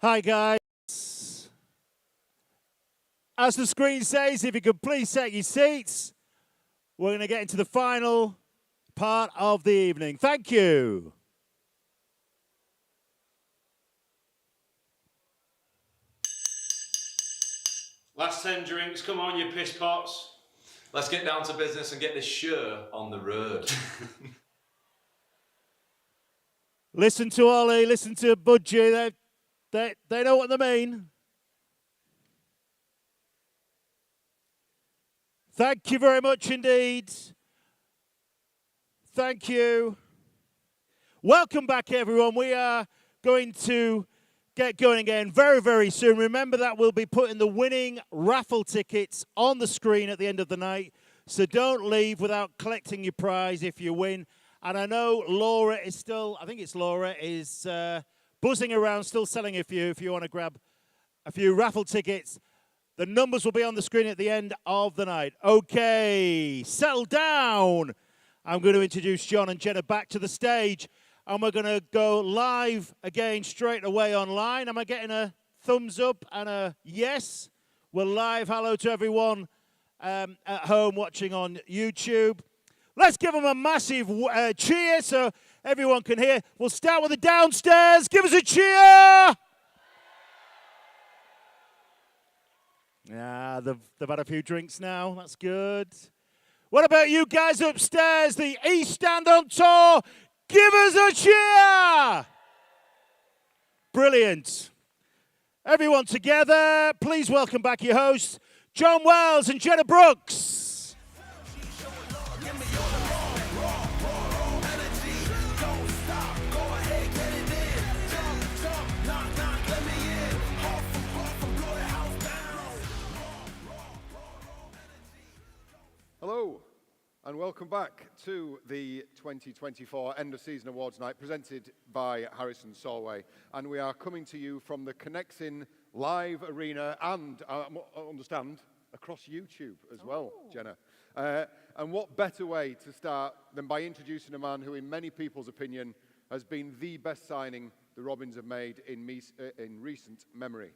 Speaker 3: Hi, guys. As the screen says, if you could please take your seats, we're going to get into the final part of the evening. Thank you.
Speaker 26: Last 10 drinks, come on, you piss pots.
Speaker 4: Let's get down to business and get this show on the road.
Speaker 3: Listen to Ollie, listen to Budgie. They know what they mean. Thank you very much indeed. Thank you. Welcome back, everyone. We are going to get going again very, very soon. Remember that we'll be putting the winning raffle tickets on the screen at the end of the night. So don't leave without collecting your prize if you win. And I know Laura is still, I think it's Laura, is buzzing around, still selling a few if you want to grab a few raffle tickets. The numbers will be on the screen at the end of the night. Okay, settle down. I'm going to introduce John and Jenna back to the stage. And we're going to go live again straight away online. Am I getting a thumbs up and a yes? We're live. Hello to everyone at home watching on YouTube. Let's give them a massive cheer so everyone can hear. We'll start with the downstairs. Give us a cheer. Yeah, they've had a few drinks now. That's good. What about you guys upstairs? The East Stand on tour. Give us a cheer. Brilliant. Everyone together, please welcome back your hosts, John Wells and Jenna Brooks.
Speaker 9: Hello, and welcome back to the 2024 End of Season Awards Night presented by Harrison Solway. And we are coming to you from the Connexin Live Arena and, I understand, across YouTube as well, Jenna. And what better way to start than by introducing a man who, in many people's opinion, has been the best signing the Robins have made in recent memory.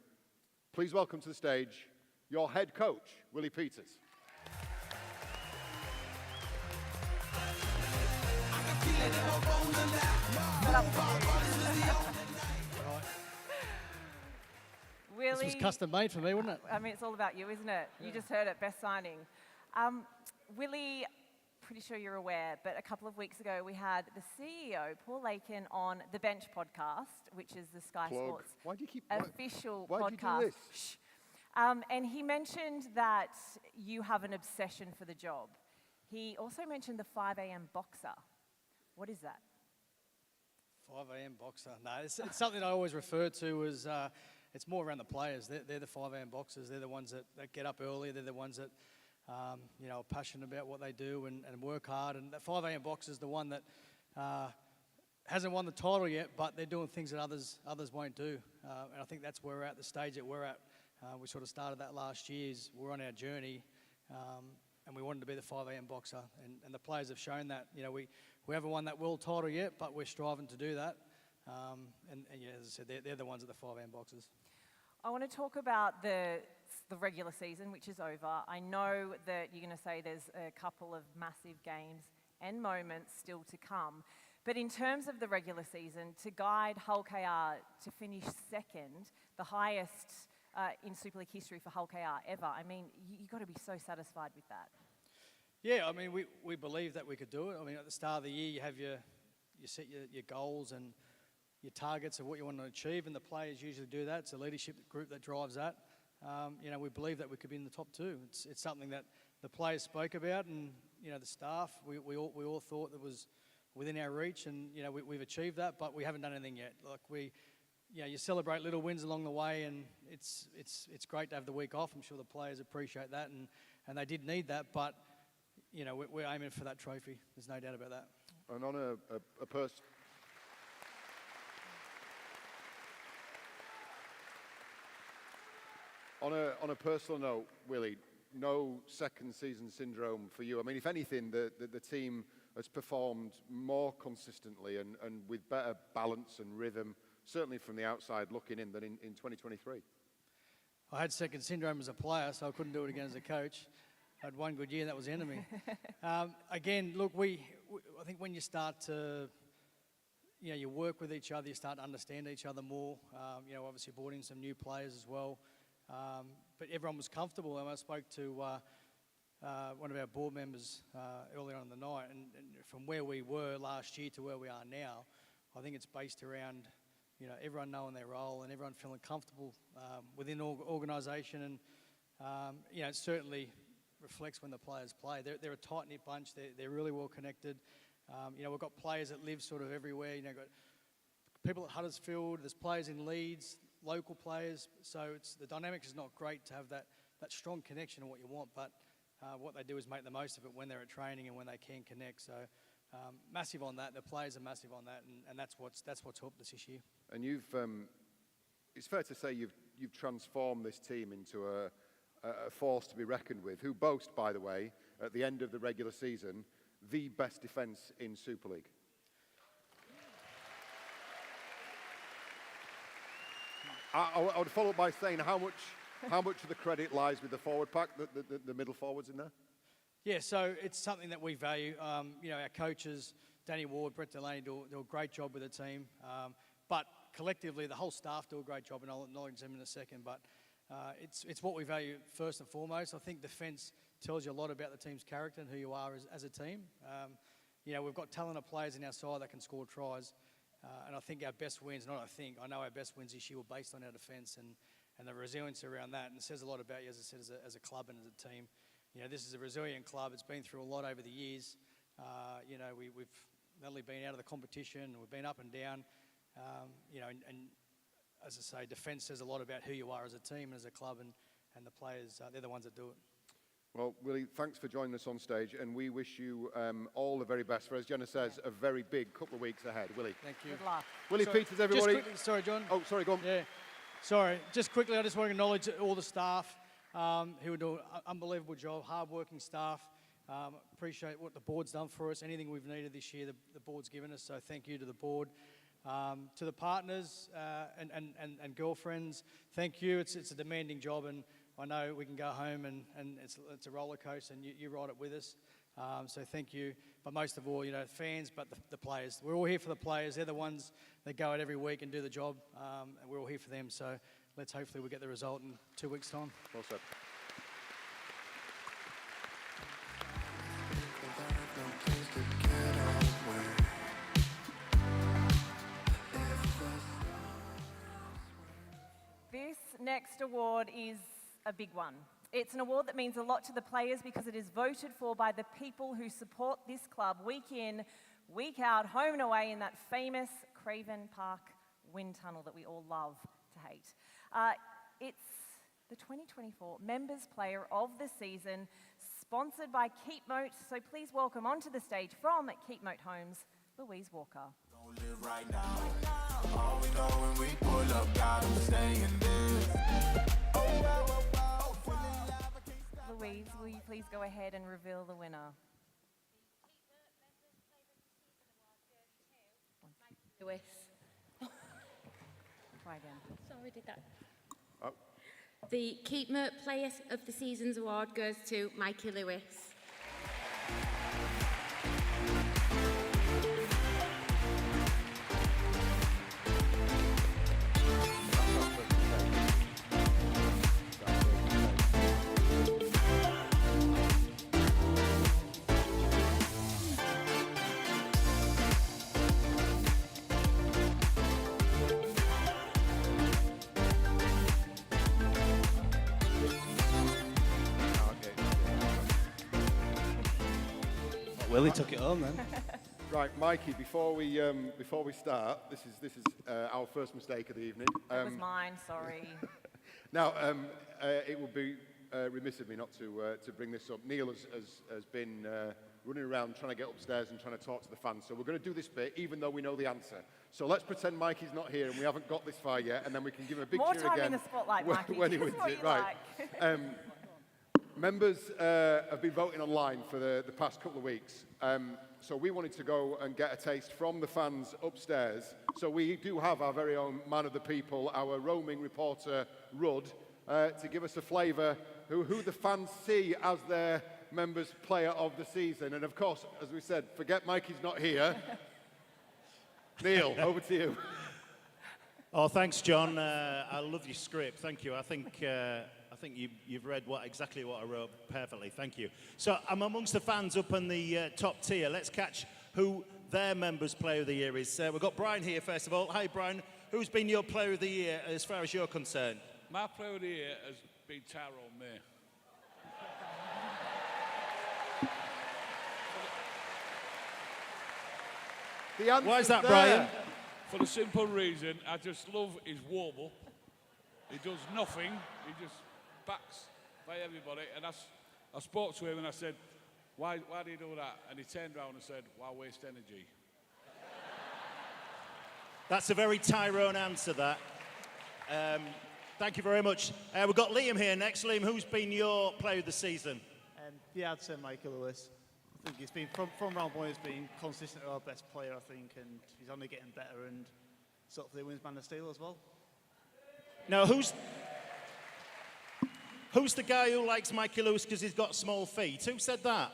Speaker 9: Please welcome to the stage your head coach, Willie Peters.
Speaker 8: Willie,
Speaker 6: this was custom made for me, wasn't it?
Speaker 8: I mean, it's all about you, isn't it? You just heard it, best signing. Willie, pretty sure you're aware, but a couple of weeks ago we had the CEO, Paul Lakin, on the Bench podcast, which is the Sky Sports official
Speaker 9: why
Speaker 8: podcast.
Speaker 9: Why do you do this?
Speaker 8: Shh. And he mentioned that you have an obsession for the job. He also mentioned the 5 a.m. boxer. What is that?
Speaker 6: 5 a.m. boxer. No, it's something I always refer to as, it's more around the players. They're the 5 a.m. boxers. They're the ones that get up early. They're the ones that, are passionate about what they do and work hard. And that 5 a.m. boxer is the one that hasn't won the title yet, but they're doing things that others won't do. And I think that's where we're at, the stage that we're at. We sort of started that last year. We're on our journey. And we wanted to be the 5 a.m. boxer, and the players have shown that. We haven't won that world title yet, but we're striving to do that. And yeah, as I said, they're the ones that are the 5 a.m. boxers.
Speaker 8: I want to talk about the regular season, which is over. I know that you're going to say there's a couple of massive games and moments still to come. But in terms of the regular season, to guide Hull KR to finish second, the highest in Super League history for Hull KR ever, I mean, you've got to be so satisfied with that.
Speaker 6: Yeah, I mean, we believe that we could do it. I mean, at the start of the year, you set your goals and your targets of what you want to achieve, and the players usually do that. It's a leadership group that drives that. We believe that we could be in the top two. It's something that the players spoke about, and the staff. We all thought that was within our reach, and we've achieved that, but we haven't done anything yet. Like you celebrate little wins along the way, and it's great to have the week off. I'm sure the players appreciate that, and they did need that, but we're aiming for that trophy. There's no doubt about that.
Speaker 9: And on a person. On a personal note, Willie, no second season syndrome for you. I mean, if anything, the team has performed more consistently and with better balance and rhythm certainly from the outside looking in, that in 2023?
Speaker 6: I had second syndrome as a player, so I couldn't do it again as a coach. I had one good year, that was the end of me. Again, look, I think when you start to, you work with each other, you start to understand each other more. Obviously brought in some new players as well. But everyone was comfortable, and I spoke to one of our board members earlier on in the night, and from where we were last year to where we are now, I think it's based around everyone knowing their role and everyone feeling comfortable within the organisation, and it certainly reflects when the players play. They're a tight-knit bunch. They're really well connected. We've got players that live sort of everywhere. Got people at Huddersfield. There's players in Leeds, local players. So the dynamic is not great to have that strong connection to what you want, but what they do is make the most of it when they're at training and when they can connect. So massive on that. The players are massive on that, and that's what's helped us this year. And
Speaker 9: it's fair to say you've transformed this team into a force to be reckoned with, who boast, by the way, at the end of the regular season, the best defence in Super League. I would follow up by saying how much of the credit lies with the forward pack, the middle forwards in there?
Speaker 6: Yeah, so it's something that we value. Our coaches, Danny Ward, Brett Delaney, do a great job with the team. But collectively, the whole staff do a great job, and I'll acknowledge them in a second. But it's what we value first and foremost. I think defence tells you a lot about the team's character and who you are as a team. We've got talented players in our side that can score tries. And I think our best wins, I know our best wins this year were based on our defence and the resilience around that. And it says a lot about you, as I said, as a club and as a team. This is a resilient club. It's been through a lot over the years. We've not only been out of the competition, we've been up and down. And as I say, defence says a lot about who you are as a team and as a club, and the players, they're the ones that do it.
Speaker 9: Well, Willie, thanks for joining us on stage, and we wish you all the very best for, as Jenna says, a very big couple of weeks ahead. Willie.
Speaker 6: Thank you.
Speaker 8: Good luck.
Speaker 9: Willie Peters, everybody.
Speaker 6: Sorry, John.
Speaker 9: Oh, sorry, go on.
Speaker 6: Yeah. Sorry. Just quickly, I just want to acknowledge all the staff who do an unbelievable job, hard-working staff. Appreciate what the board's done for us. Anything we've needed this year, the board's given us, so thank you to the board. To the partners and girlfriends, thank you. It's a demanding job, and I know we can go home and it's a roller coaster, and you ride it with us. So thank you. But most of all, fans, but the players. We're all here for the players. They're the ones that go out every week and do the job, and we're all here for them. So hopefully we get the result in 2 weeks' time.
Speaker 9: Well said.
Speaker 8: This next award is a big one. It's an award that means a lot to the players because it is voted for by the people who support this club week in, week out, home and away in that famous Craven Park wind tunnel that we all love to hate. It's the 2024 Members Player of the Season, sponsored by Keepmoat. So please welcome onto the stage from Keepmoat Homes, Louise Walker.
Speaker 7: Don't live right now. All we know when we pull up, gotta stay in this.
Speaker 8: Louise, will you please go ahead and reveal the winner?
Speaker 22: Lewis.
Speaker 8: Try again.
Speaker 22: Sorry, did that.
Speaker 9: Oh.
Speaker 22: The Keepmoat Player of the Season's award goes to Mikey Lewis.
Speaker 10: Willie took it home then.
Speaker 9: Right, Mikey. Before we start, this is our first mistake of the evening.
Speaker 8: That was mine. Sorry.
Speaker 9: Now, it would be remiss of me not to bring this up. Neil has been running around trying to get upstairs and trying to talk to the fans. So we're going to do this bit, even though we know the answer. So let's pretend Mikey's not here and we haven't got this far yet, and then we can give him a big
Speaker 8: More
Speaker 9: cheer
Speaker 8: time
Speaker 9: again
Speaker 8: in the spotlight, Mikey.
Speaker 9: when he wins it. Right. Members have been voting online for the past couple of weeks. So we wanted to go and get a taste from the fans upstairs. So we do have our very own man of the people, our roaming reporter, Rudd, to give us a flavour who the fans see as their members' player of the season. And of course, as we said, forget Mikey's not here. Neil, over to you.
Speaker 3: Oh, thanks, John. I love your script. Thank you. I think you've read exactly what I wrote perfectly. Thank you. So I'm amongst the fans up in the top tier. Let's catch who their members' player of the year is. We've got Brian here, first of all. Hi, Brian. Who's been your player of the year as far as you're concerned?
Speaker 10: My player of the year has been Tyrone May.
Speaker 3: Why is that, Brian?
Speaker 10: For the simple reason, I just love his warble. He does nothing. He just backs by everybody. And I spoke to him and I said, why do you do that? And he turned around and said, why waste energy?
Speaker 3: That's a very Tyrone answer, that. Thank you very much. We've got Liam here next. Liam, who's been your player of the season?
Speaker 11: Yeah, I'd say Michael Lewis. I think he's been, from round one, he's been consistently our best player, I think, and he's only getting better, and sort of the wins Man of Steel as well.
Speaker 3: Now, who's the guy who likes Mikey Lewis because he's got small feet? Who said that?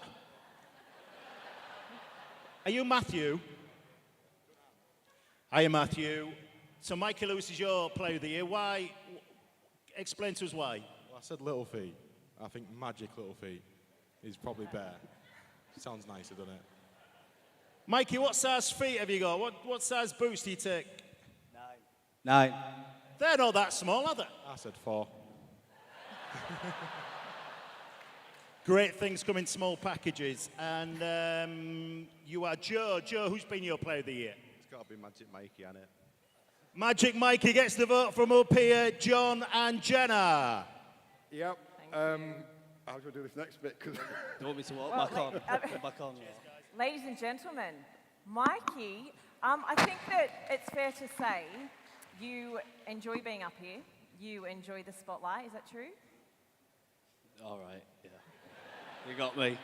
Speaker 3: Are you Matthew? Hiya, Matthew. So Mikey Lewis is your player of the year. Why? Explain to us why.
Speaker 12: Well, I said little feet. I think magic little feet is probably better. Sounds nicer, doesn't it?
Speaker 3: Mikey, what size feet have you got? What size boots do you take?
Speaker 11: 9.
Speaker 3: They're not that small, are they?
Speaker 12: I said 4.
Speaker 3: Great things come in small packages. And you are Joe. Joe, who's been your player of the year?
Speaker 12: It's got to be Magic Mikey, hasn't it?
Speaker 3: Magic Mikey gets the vote from up here, John and Jenna.
Speaker 9: Yep. How do I do this next bit? Cause
Speaker 11: You want me to walk back on? Back on.
Speaker 8: Ladies and gentlemen, Mikey, I think that it's fair to say you enjoy being up here. You enjoy the spotlight. Is that true?
Speaker 11: All right, yeah. You got me.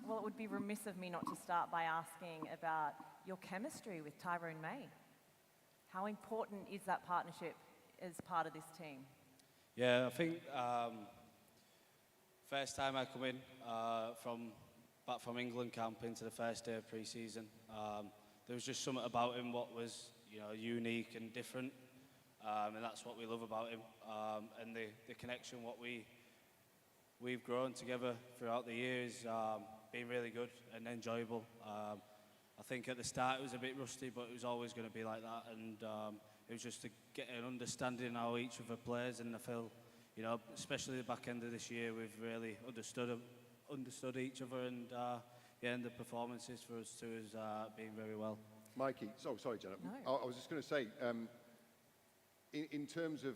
Speaker 8: Well, it would be remiss of me not to start by asking about your chemistry with Tyrone May. How important is that partnership as part of this team?
Speaker 11: Yeah, I think first time I come in back from England camp into the first day of pre-season, there was just something about him what was unique and different, and that's what we love about him, and the connection what we've grown together throughout the years been really good and enjoyable. I think at the start it was a bit rusty, but it was always going to be like that, and it was just to get an understanding how each of the players, and I feel, especially the back end of this year, we've really understood each other, and and the performances for us too has been very well.
Speaker 9: Mikey, sorry, Jenna. No. I was just going to say, in terms of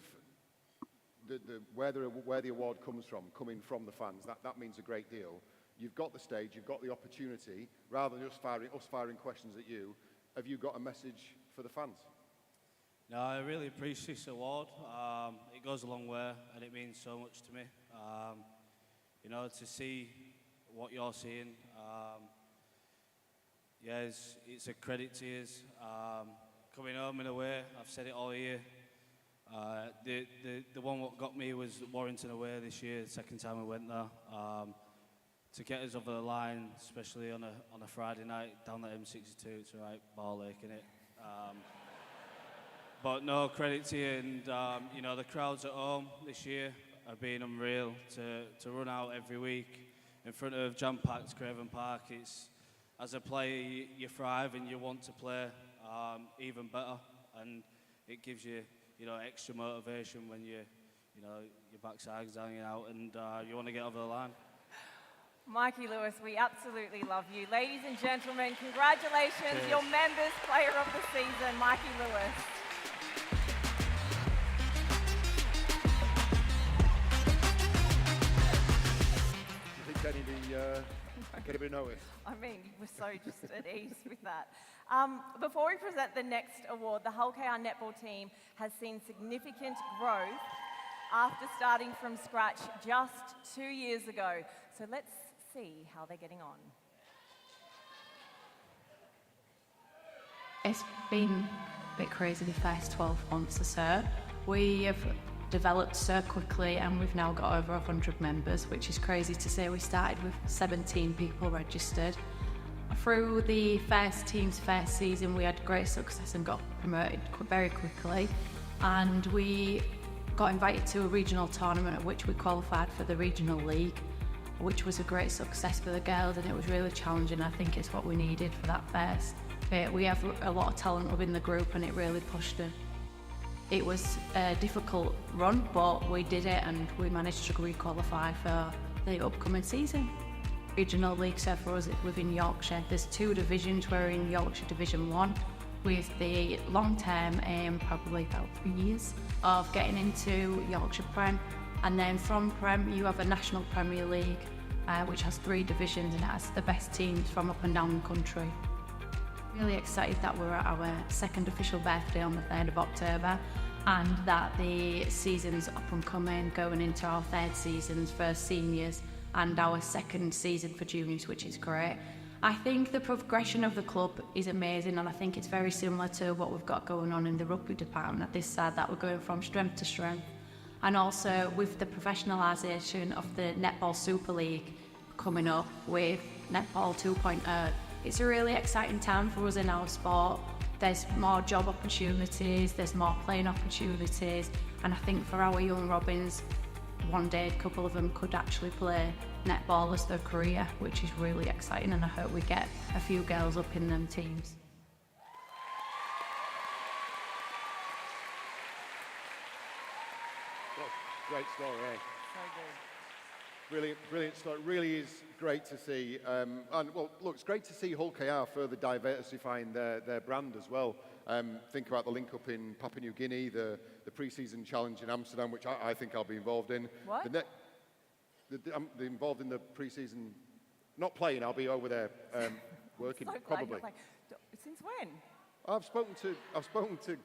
Speaker 9: where the award comes from, coming from the fans, that means a great deal. You've got the stage, you've got the opportunity. Rather than just firing questions at you, have you got a message for the fans?
Speaker 11: No, I really appreciate this award. It goes a long way, and it means so much to me. To see what you're seeing, it's a credit to you. Coming home in a way, I've said it all year. The one what got me was Warrington away this year, the second time we went there. To get us over the line, especially on a Friday night down the M62, it's a right ball ache, innit? But no, credit to you, and the crowds at home this year have been unreal. To run out every week in front of jam-packed Craven Park, it's, as a player, you thrive and you want to play even better, and it gives you extra motivation when your backside's hanging out and you want to get over the line.
Speaker 8: Mikey Lewis, we absolutely love you. Ladies and gentlemen, congratulations, Cheers. Your members' player of the season, Mikey Lewis.
Speaker 9: Do you think Kenny get a bit noticed?
Speaker 8: I mean, we're so just at ease with that. Before we present the next award, the Hull KR netball team has seen significant growth after starting from scratch just 2 years ago. So let's see how they're getting on.
Speaker 13: It's been a bit crazy the first 12 months or so. We have developed so quickly and we've now got over 100 members, which is crazy to say. We started with 17 people registered. Through the first team's first season, we had great success and got promoted very quickly. And we got invited to a regional tournament at which we qualified for the regional league, which was a great success for the girls, and it was really challenging. I think it's what we needed for that first bit. We have a lot of talent within the group and it really pushed them. It was a difficult run, but we did it and we managed to re-qualify for the upcoming season. Regional league, so for us within Yorkshire, there's 2 divisions. We're in Yorkshire Division 1 with the long-term aim, probably about 3 years, of getting into Yorkshire Prem. And then from Prem, you have a National Premier League, which has 3 divisions and it has the best teams from up and down the country. Really excited that we're at our 2nd official birthday on the 3rd of October and that the season's up and coming, going into our 3rd seasons for seniors and our 2nd season for juniors, which is great. I think the progression of the club is amazing and I think it's very similar to what we've got going on in the rugby department at this side, that we're going from strength to strength. And also with the professionalisation of the Netball Super League coming up with Netball 2.0, it's a really exciting time for us in our sport. There's more job opportunities, there's more playing opportunities, and I think for our young Robins, one day a couple of them could actually play netball as their career, which is really exciting, and I hope we get a few girls up in them teams.
Speaker 9: Well, great story, eh?
Speaker 8: So good.
Speaker 9: Brilliant story. Really is great to see. And well, look, it's great to see Hull KR further diversifying their brand as well. Think about the link up in Papua New Guinea, the pre-season challenge in Amsterdam, which I think I'll be involved in.
Speaker 8: What?
Speaker 9: I'm involved in the pre-season, not playing. I'll be over there working, probably.
Speaker 8: Since when?
Speaker 9: I've spoken to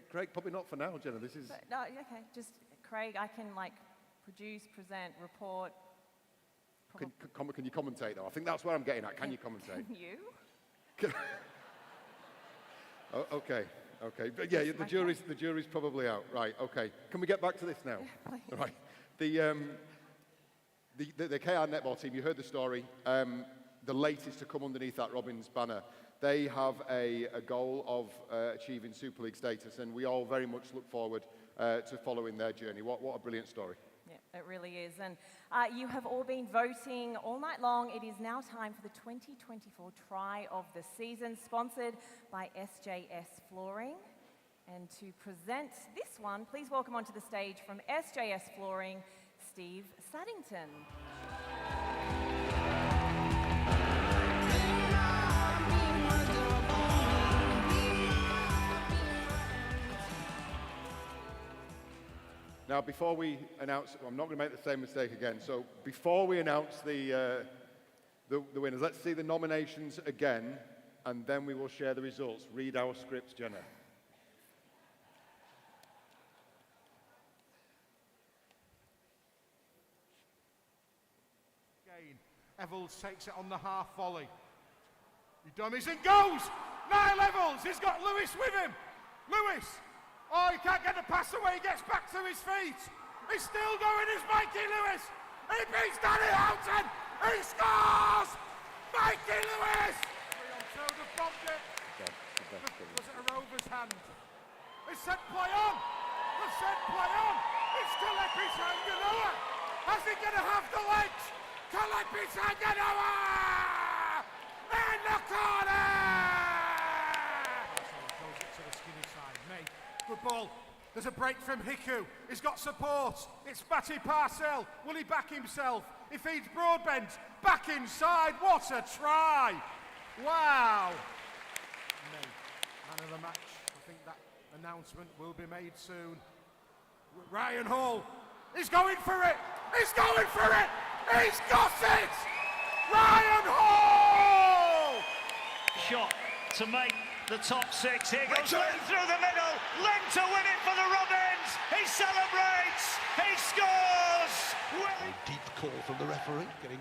Speaker 9: Craig. Probably not for now, Jenna. This is
Speaker 8: no, okay. Just Craig. I can produce, present, report.
Speaker 9: Can you commentate though? I think that's where I'm getting at. Can you commentate?
Speaker 8: Can you?
Speaker 9: Oh, okay. But yeah, the jury's probably out. Right. Okay. Can we get back to this now? Right. The KR netball team. You heard the story. The latest to come underneath that Robins banner. They have a goal of achieving Super League status, and we all very much look forward to following their journey. What a brilliant story.
Speaker 8: Yeah, it really is. And you have all been voting all night long. It is now time for the 2024 Try of the Season, sponsored by SJS Flooring. And to present this one, please welcome onto the stage from SJS Flooring, Steve Saddington.
Speaker 9: Now, before we announce, I'm not going to make the same mistake again. So, before we announce the winners, let's see the nominations again, and then we will share the results. Read our scripts, Jenna.
Speaker 1: Again, Evels takes it on the half volley. He dummies and goes! Niall Evels, he's got Lewis with him. Lewis! Oh, he can't get the pass away, he gets back to his feet. He's still going, it's Mikey Lewis. He beats Danny Houghton. He scores! Mikey Lewis! Soda bombed it. Was it a Rover's hand? He said play on. They said play on. It's Kalepi Tanganoa. Has he going to have the legs? Kalepi Tanganoa! In the corner! Goes it to the skinny side. May. Good ball. There's a break from Hiku. He's got support. It's Matty Parcell. Will he back himself? He feeds Broadbent. Back inside. What a try. Wow. May, man of the match. I think that announcement will be made soon. Ryan Hall. He's going for it. He's going for it. He's got it. Ryan Hall.
Speaker 14: Shot to make the top six. Here goes Lynn through the middle. Lynn to win it for the Robins. he celebrates, he scores!
Speaker 15: A deep call from the referee, getting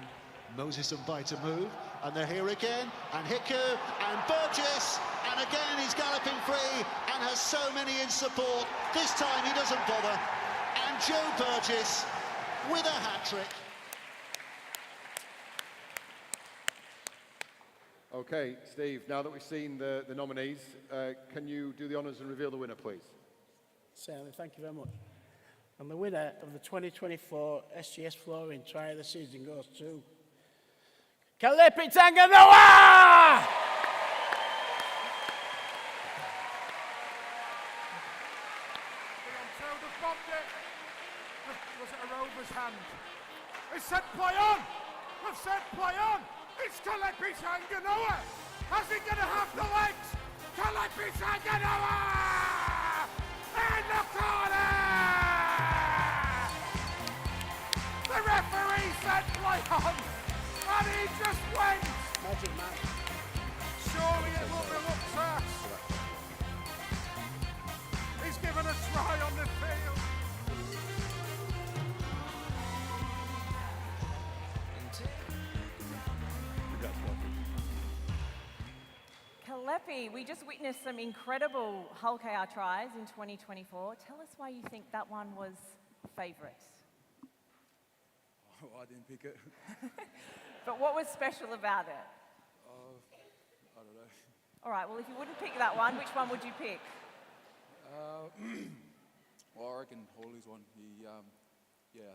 Speaker 15: Moses and Bai to move, and they're here again, and Hiku, and Burgess, and again he's galloping free, and has so many in support. This time he doesn't bother, and Joe Burgess with a hat-trick.
Speaker 9: Okay, Steve, now that we've seen the nominees, can you do the honours and reveal the winner, please?
Speaker 16: Certainly, thank you very much. And the winner of the 2024 SGS Flooring Try of the Season goes to Kalepi Tanganoa!
Speaker 1: Was it a Rover's hand? It said play on! It said play on! It's Kalepi Tanganoa! How's he going to have the legs? Kalepi Tanganoa! In the corner! The referee said play on! And he just went!
Speaker 16: Magic man.
Speaker 1: Surely it will be looked at! He's given a try on the field!
Speaker 8: Kalepi, we just witnessed some incredible Hull KR tries in 2024. Tell us why you think that one was favourite.
Speaker 18: Oh, I didn't pick it.
Speaker 8: But what was special about it?
Speaker 18: I don't know.
Speaker 8: All right, well, if you wouldn't pick that one, which one would you pick?
Speaker 18: Well, I reckon Hawley's one. He, I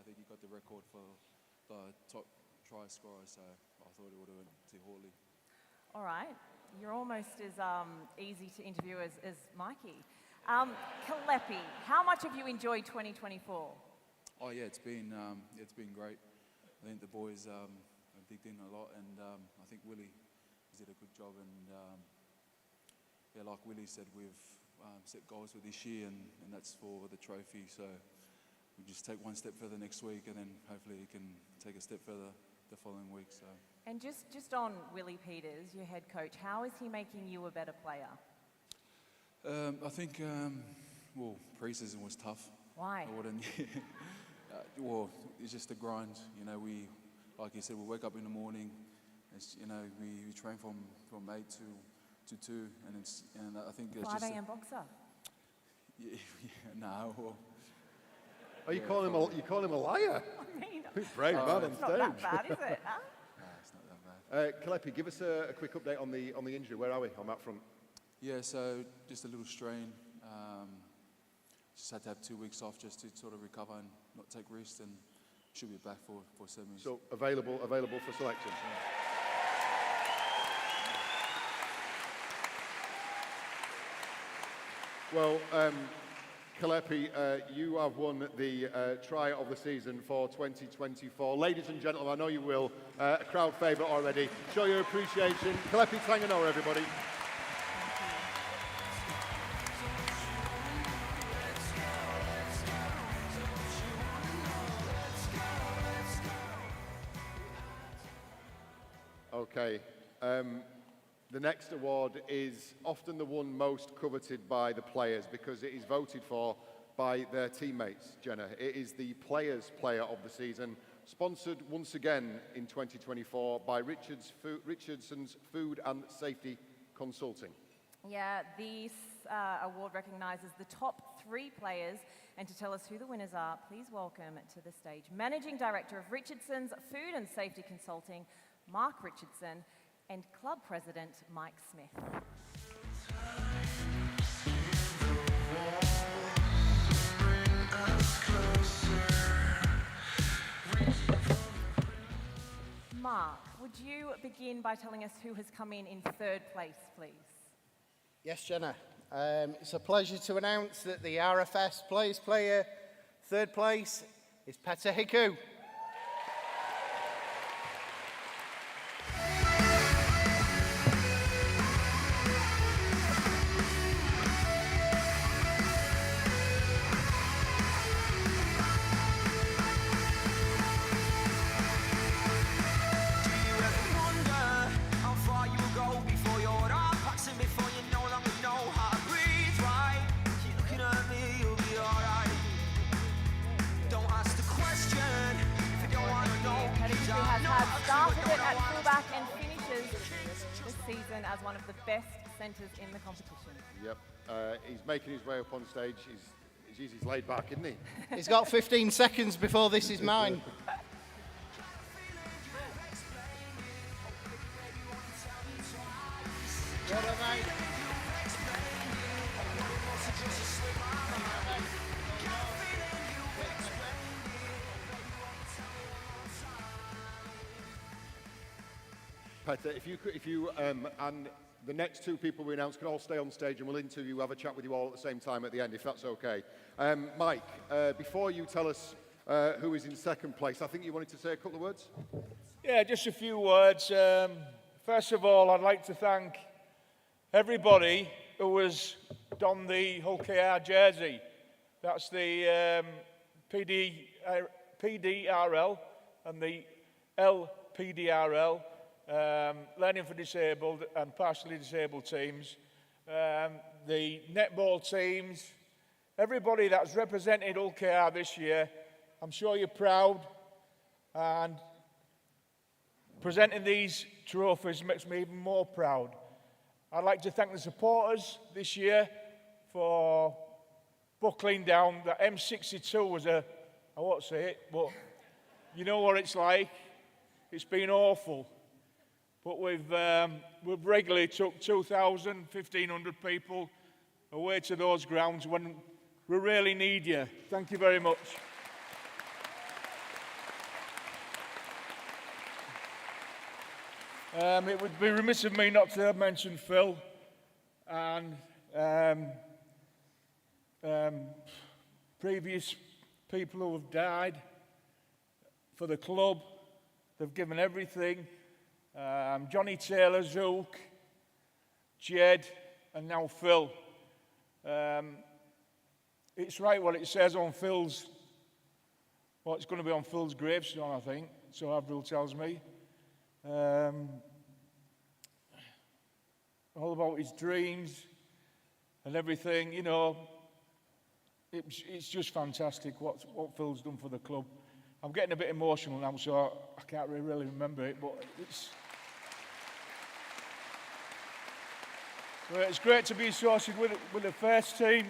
Speaker 18: think he got the record for the top try scorer, so I thought it would have went to Hawley.
Speaker 8: All right, you're almost as easy to interview as Mikey. Kalepi, how much have you enjoyed 2024?
Speaker 18: Oh yeah, it's been great. I think the boys have digged in a lot, and I think Willie has did a good job. And like Willie said, we've set goals for this year, and that's for the trophy. So we just take one step further next week, and then hopefully he can take a step further the following week. So.
Speaker 8: And just on Willie Peters, your head coach, how is he making you a better player?
Speaker 18: I think, pre-season was tough.
Speaker 8: Why?
Speaker 18: I wouldn't. Well, it's just the grind. You know, like you said, we wake up in the morning. It's, you know, we train from 8 to 2, and I think it's
Speaker 8: 5
Speaker 18: just
Speaker 8: a.m. boxer.
Speaker 18: Yeah, no. Well,
Speaker 9: Oh, you call him a liar?
Speaker 8: I mean,
Speaker 9: brave man on
Speaker 8: it's
Speaker 9: stage.
Speaker 8: not that bad, is it? Huh?
Speaker 18: No, it's not that bad.
Speaker 9: Kalepi, give us a quick update on the injury. Where are we on that front?
Speaker 18: Yeah, so just a little strain. Just had to have 2 weeks off just to sort of recover and not take risks, and should be back for semis.
Speaker 9: So available for selection. Yeah. Well, Kalepi, you have won the try of the season for 2024. Ladies and gentlemen, I know you will. A crowd favourite already. Show your appreciation. Kalepi Tanganoa, everybody. Okay. The next award is often the one most coveted by the players because it is voted for by their teammates, Jenna. It is the Players' Player of the Season, sponsored once again in 2024 by Richardson's Food and Safety Consulting.
Speaker 8: Yeah, this award recognises the top 3 players, and to tell us who the winners are, please welcome to the stage Managing Director of Richardson's Food and Safety Consulting, Mark Richardson, and Club President Mike Smith. Mark, would you begin by telling us who has come in 3rd place, please?
Speaker 16: Yes, Jenna. It's a pleasure to announce that the RFS Players Player 3rd place is Peter Hiku.
Speaker 8: season as one of the best centres in the competition.
Speaker 9: Yep. He's making his way up on stage. He's laid back, isn't he?
Speaker 16: He's got 15 seconds before this is mine.
Speaker 9: Petter, if you and the next two people we announce can all stay on stage and we'll interview you, have a chat with you all at the same time at the end, if that's okay. Mike, before you tell us who is in second place, I think you wanted to say a couple of words?
Speaker 10: Yeah, just a few words. First of all, I'd like to thank everybody who has donned the Hull KR jersey. That's the PDRL and the LPDRL. Learning for disabled and partially disabled teams, the netball teams, everybody that's represented Hull KR this year. I'm sure you're proud, and presenting these trophies makes me even more proud. I'd like to thank the supporters this year for buckling down. The M62 was I won't say it, but you know what it's like. It's been awful. But we've regularly took 2,000, 1,500 people away to those grounds when we really need you. Thank you very much. It would be remiss of me not to mention Phil and previous people who have died for the club. They've given everything. Johnny Taylor, Zook, Jed, and now Phil. It's right what it says on Phil's, well, it's going to be on Phil's gravestone, I think, so Avril tells me. All about his dreams and everything, you know. It's just fantastic what Phil's done for the club. I'm getting a bit emotional now, so I can't really remember it, but it's great to be associated with the first team.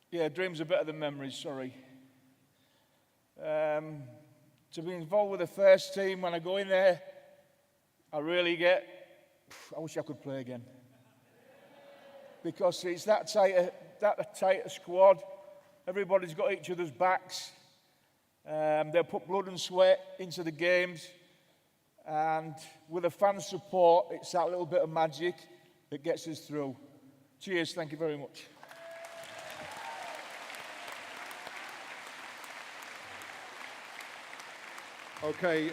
Speaker 10: Yeah, dreams are better than memories, sorry. To be involved with the first team, when I go in there, I really I wish I could play again. Because it's that tight a squad. Everybody's got each other's backs. They'll put blood and sweat into the games. And with the fan support, it's that little bit of magic that gets us through. Cheers, thank you very much.
Speaker 9: Okay,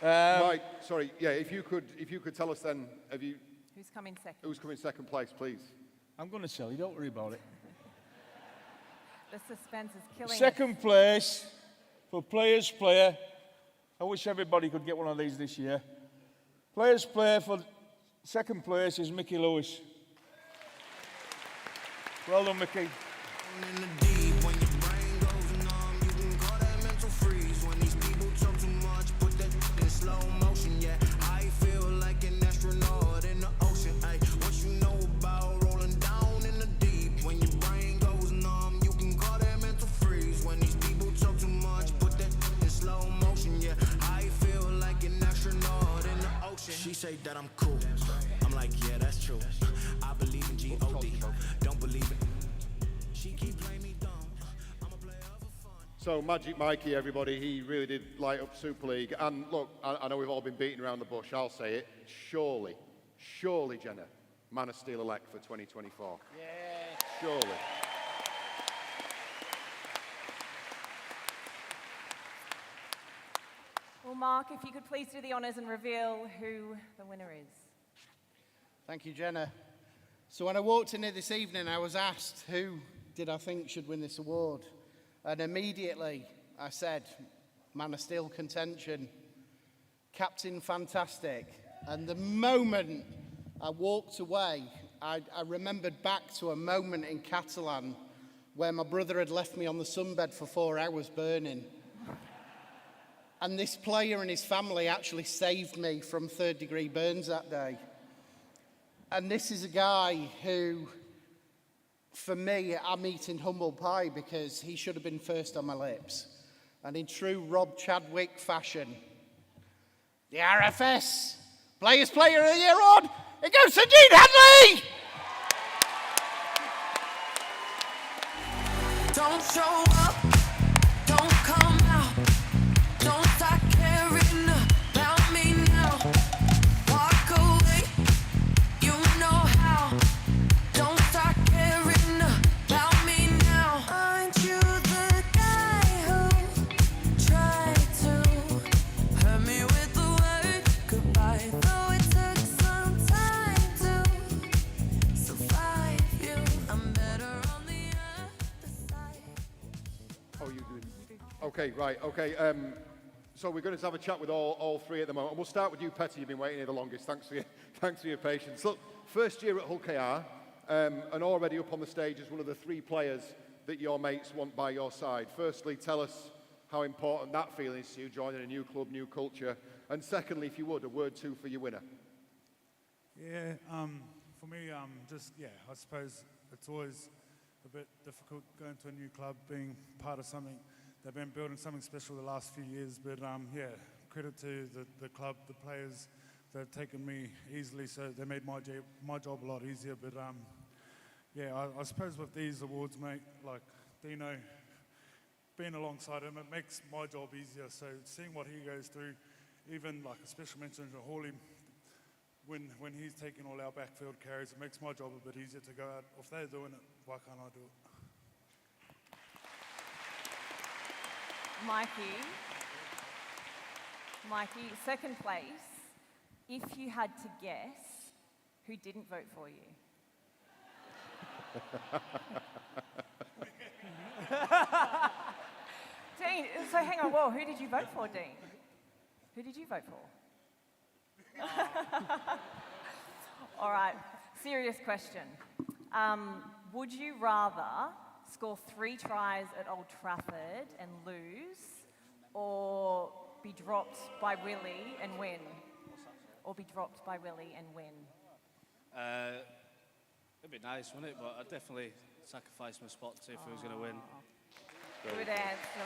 Speaker 9: Mike, sorry, yeah, if you could tell us then,
Speaker 8: Who's coming second?
Speaker 9: Who's coming second place, please?
Speaker 10: I'm going to tell you, don't worry about it.
Speaker 8: The suspense is killing
Speaker 10: Second place for Players Player. I wish everybody could get one of these this year. Players Player for second place is Mickey Lewis. Well done, Mickey.
Speaker 7: Slow motion, yeah. I feel like an astronaut in the ocean. Ay, what you know about rolling down in the deep? When your brain goes numb, you can call that mental freeze. When these people talk too much, put that in slow motion, yeah. I feel like an astronaut in the ocean. She say that I'm cool. I'm like, yeah, that's true. I believe in G-O-D. Don't believe it. She keep playing me dumb.
Speaker 9: So Magic Mikey, everybody, he really did light up Super League. And look, I know we've all been beating around the bush. I'll say it. Surely, Jenna, Man of Steel elect for 2024.
Speaker 16: Yeah.
Speaker 9: Surely.
Speaker 8: Well, Mark, if you could please do the honours and reveal who the winner is.
Speaker 16: Thank you, Jenna. So when I walked in here this evening, I was asked who did I think should win this award. And immediately I said, Man of Steel contention, Captain Fantastic. And the moment I walked away, I remembered back to a moment in Catalan where my brother had left me on the sunbed for 4 hours burning. And this player and his family actually saved me from third-degree burns that day. And this is a guy who, for me, I'm eating humble pie because he should have been first on my lips. And in true Rob Chadwick fashion, the RFS Players Player of the Year award, it goes to Dean Hadley!
Speaker 7: Don't show up, don't come out, don't start caring about me now. Walk away, you know how. Don't start caring about me now. Aren't you the guy who tried to hurt me with the word goodbye? Though it took some time to survive you, I'm better on the other side.
Speaker 9: Oh, you do. Okay, right, okay. So we're going to have a chat with all three at the moment. We'll start with you, Petty. You've been waiting here the longest. Thanks for your patience. Look, first year at Hull KR, and already up on the stage as one of the three players that your mates want by your side. Firstly, tell us how important that feeling is to you, joining a new club, new culture. And secondly, if you would, a word too for your winner.
Speaker 2: Yeah, for me, I suppose it's always a bit difficult going to a new club, being part of something. They've been building something special the last few years, but credit to the club, the players. They've taken me easily, so they made my job a lot easier. But I suppose with these awards, mate, like Dino, being alongside him, it makes my job easier. So seeing what he goes through, even like a special mention to Hawley, when he's taking all our backfield carries, it makes my job a bit easier to go out. If they're doing it, why can't I do it?
Speaker 8: Mikey, second place. If you had to guess, who didn't vote for you? Dean, so hang on, whoa, who did you vote for, Dean? Who did you vote for? All right, serious question. Would you rather score 3 tries at Old Trafford and lose, or be dropped by Willie and win? Or be dropped by Willie and win?
Speaker 11: It'd be nice, wouldn't it? But I'd definitely sacrifice my spot to if we was going to win.
Speaker 8: Good answer.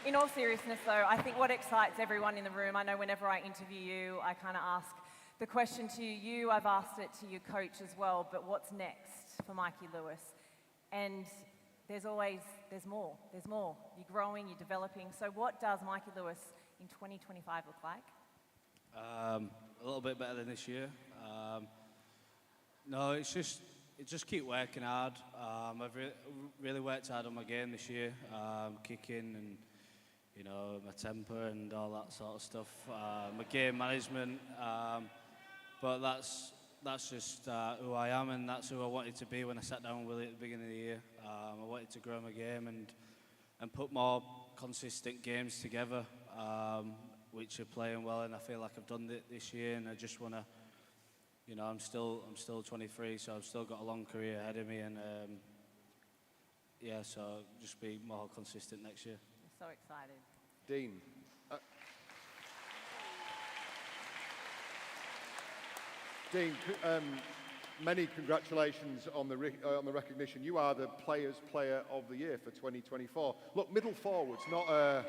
Speaker 8: In all seriousness, though, I think what excites everyone in the room, I know whenever I interview you, I kind of ask the question to you, I've asked it to your coach as well, but what's next for Mikey Lewis? And there's more. You're growing, you're developing. So what does Mikey Lewis in 2025 look like?
Speaker 11: A little bit better than this year. No, it's just keep working hard. I've really worked hard on my game this year, kicking and my temper and all that sort of stuff. My game management, but that's just who I am, and that's who I wanted to be when I sat down with Willie at the beginning of the year. I wanted to grow my game and put more consistent games together, which are playing well, and I feel like I've done it this year, and I just want to, I'm still 23, so I've still got a long career ahead of me, and so just be more consistent next year.
Speaker 8: So excited.
Speaker 9: Dean. Dean, many congratulations on the recognition. You are the Players' Player of the Year for 2024. Look, middle forwards, not a...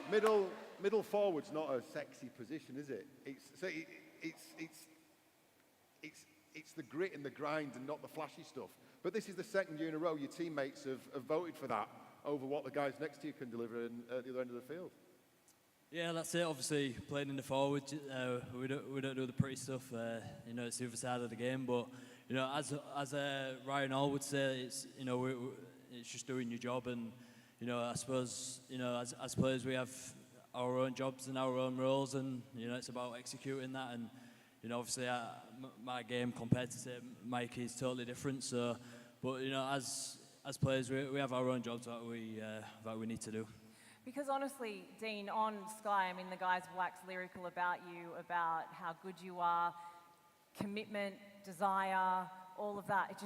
Speaker 9: Middle forward's not a sexy position, is it? It's the grit and the grind and not the flashy stuff. But this is the second year in a row your teammates have voted for that over what the guys next to you can deliver at the other end of the field.
Speaker 5: Yeah, that's it. Obviously, playing in the forward, we don't do the pretty stuff. It's the other side of the game. But as Ryan Hall would say, it's it's just doing your job. And I suppose as players we have our own jobs and our own roles, and it's about executing that. And obviously my game compared to say Mikey is totally different. So, but as players we have our own jobs that we need to do.
Speaker 8: Because honestly, Dean, on Sky, the guys wax lyrical about you, about how good you are. commitment, desire, all of that. It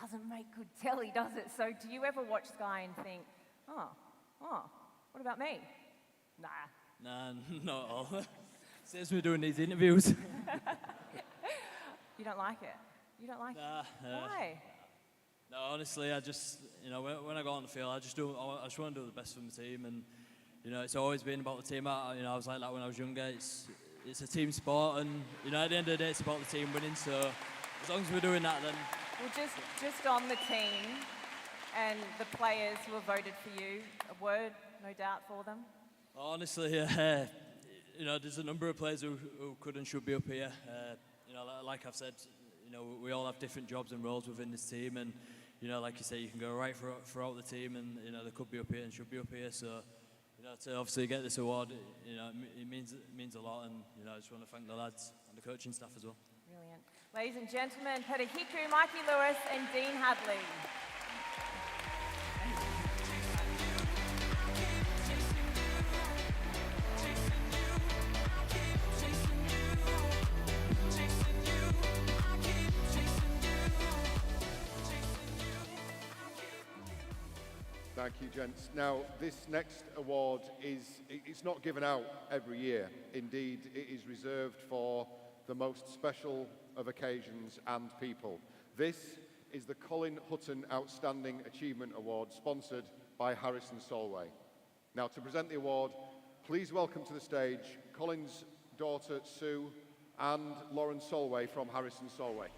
Speaker 8: doesn't make good telly, does it? So do you ever watch Sky and think, oh, what about me? Nah.
Speaker 5: Nah, not at all. Since we're doing these interviews.
Speaker 8: You don't like it? You don't like it? Why?
Speaker 5: No, honestly, I just, when I go on the field, I just want to do the best for my team, and it's always been about the team. I was like that when I was younger. It's a team sport, and at the end of the day, it's about the team winning. So as long as we're doing that, then.
Speaker 8: Well, just on the team and the players who have voted for you, a word, no doubt, for them.
Speaker 5: Honestly, there's a number of players who could and should be up here. Like I've said, we all have different jobs and roles within this team, and like you say, you can go right throughout the team, and they could be up here and should be up here. So, to obviously get this award, it means a lot, and I just want to thank the lads and the coaching staff as well.
Speaker 8: Brilliant, ladies and gentlemen, Peter Hiku, Mikey Lewis, and Dean Hadley.
Speaker 9: Thank you, gents. Now, this next award it's not given out every year. Indeed, it is reserved for the most special of occasions and people. This is the Colin Hutton Outstanding Achievement Award, sponsored by Harrison Solway. Now, to present the award, please welcome to the stage Colin's daughter, Sue, and Lauren Solway from Harrison Solway.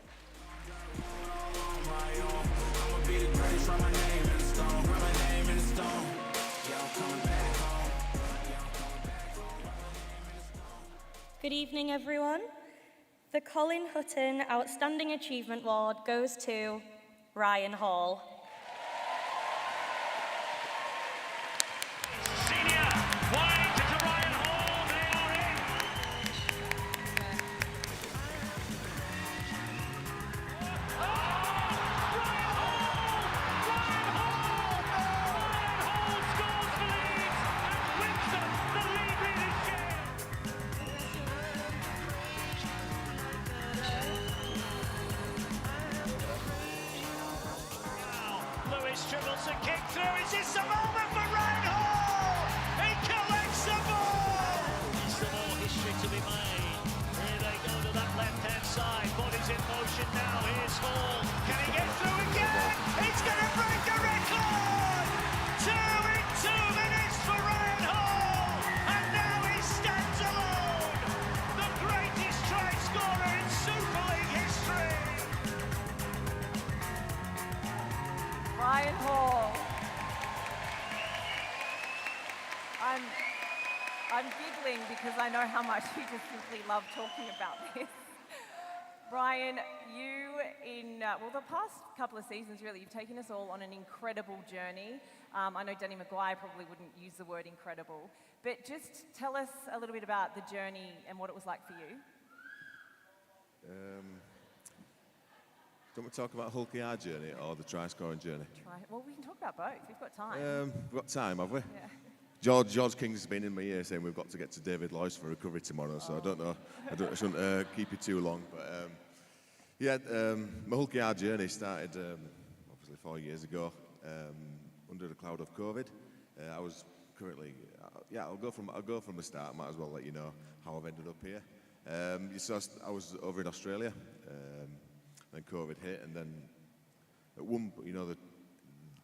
Speaker 17: Good evening, everyone. The Colin Hutton Outstanding Achievement Award goes to Ryan Hall.
Speaker 14: Senior, wide to Ryan Hall, they are in. Dribbles a kick through. Is this the moment for Ryan Hall? He collects the ball. Is there more history to be made? Here they go to that left-hand side. Body's in motion now. Here's Hall. Can he get through again? He's going to break the record. 2 in 2 minutes for Ryan Hall. And now he stands alone. The greatest try scorer in Super League history.
Speaker 8: Ryan Hall. I'm giggling because I know how much you just simply love talking about this. Brian, you the past couple of seasons really, you've taken us all on an incredible journey. I know Danny Maguire probably wouldn't use the word incredible, but just tell us a little bit about the journey and what it was like for you.
Speaker 19: Don't we talk about Hulky our journey or the try-scoring journey?
Speaker 8: Well, we can talk about both. We've got time.
Speaker 19: We've got time, have we?
Speaker 8: Yeah.
Speaker 19: George King's been in my ear saying we've got to get to David Loyce for recovery tomorrow, so I don't know. I shouldn't keep you too long. But my Hulky our journey started obviously 4 years ago under the cloud of COVID. I was currently, I'll go from the start. Might as well let you know how I've ended up here. So I was over in Australia. Then COVID hit, and then at one,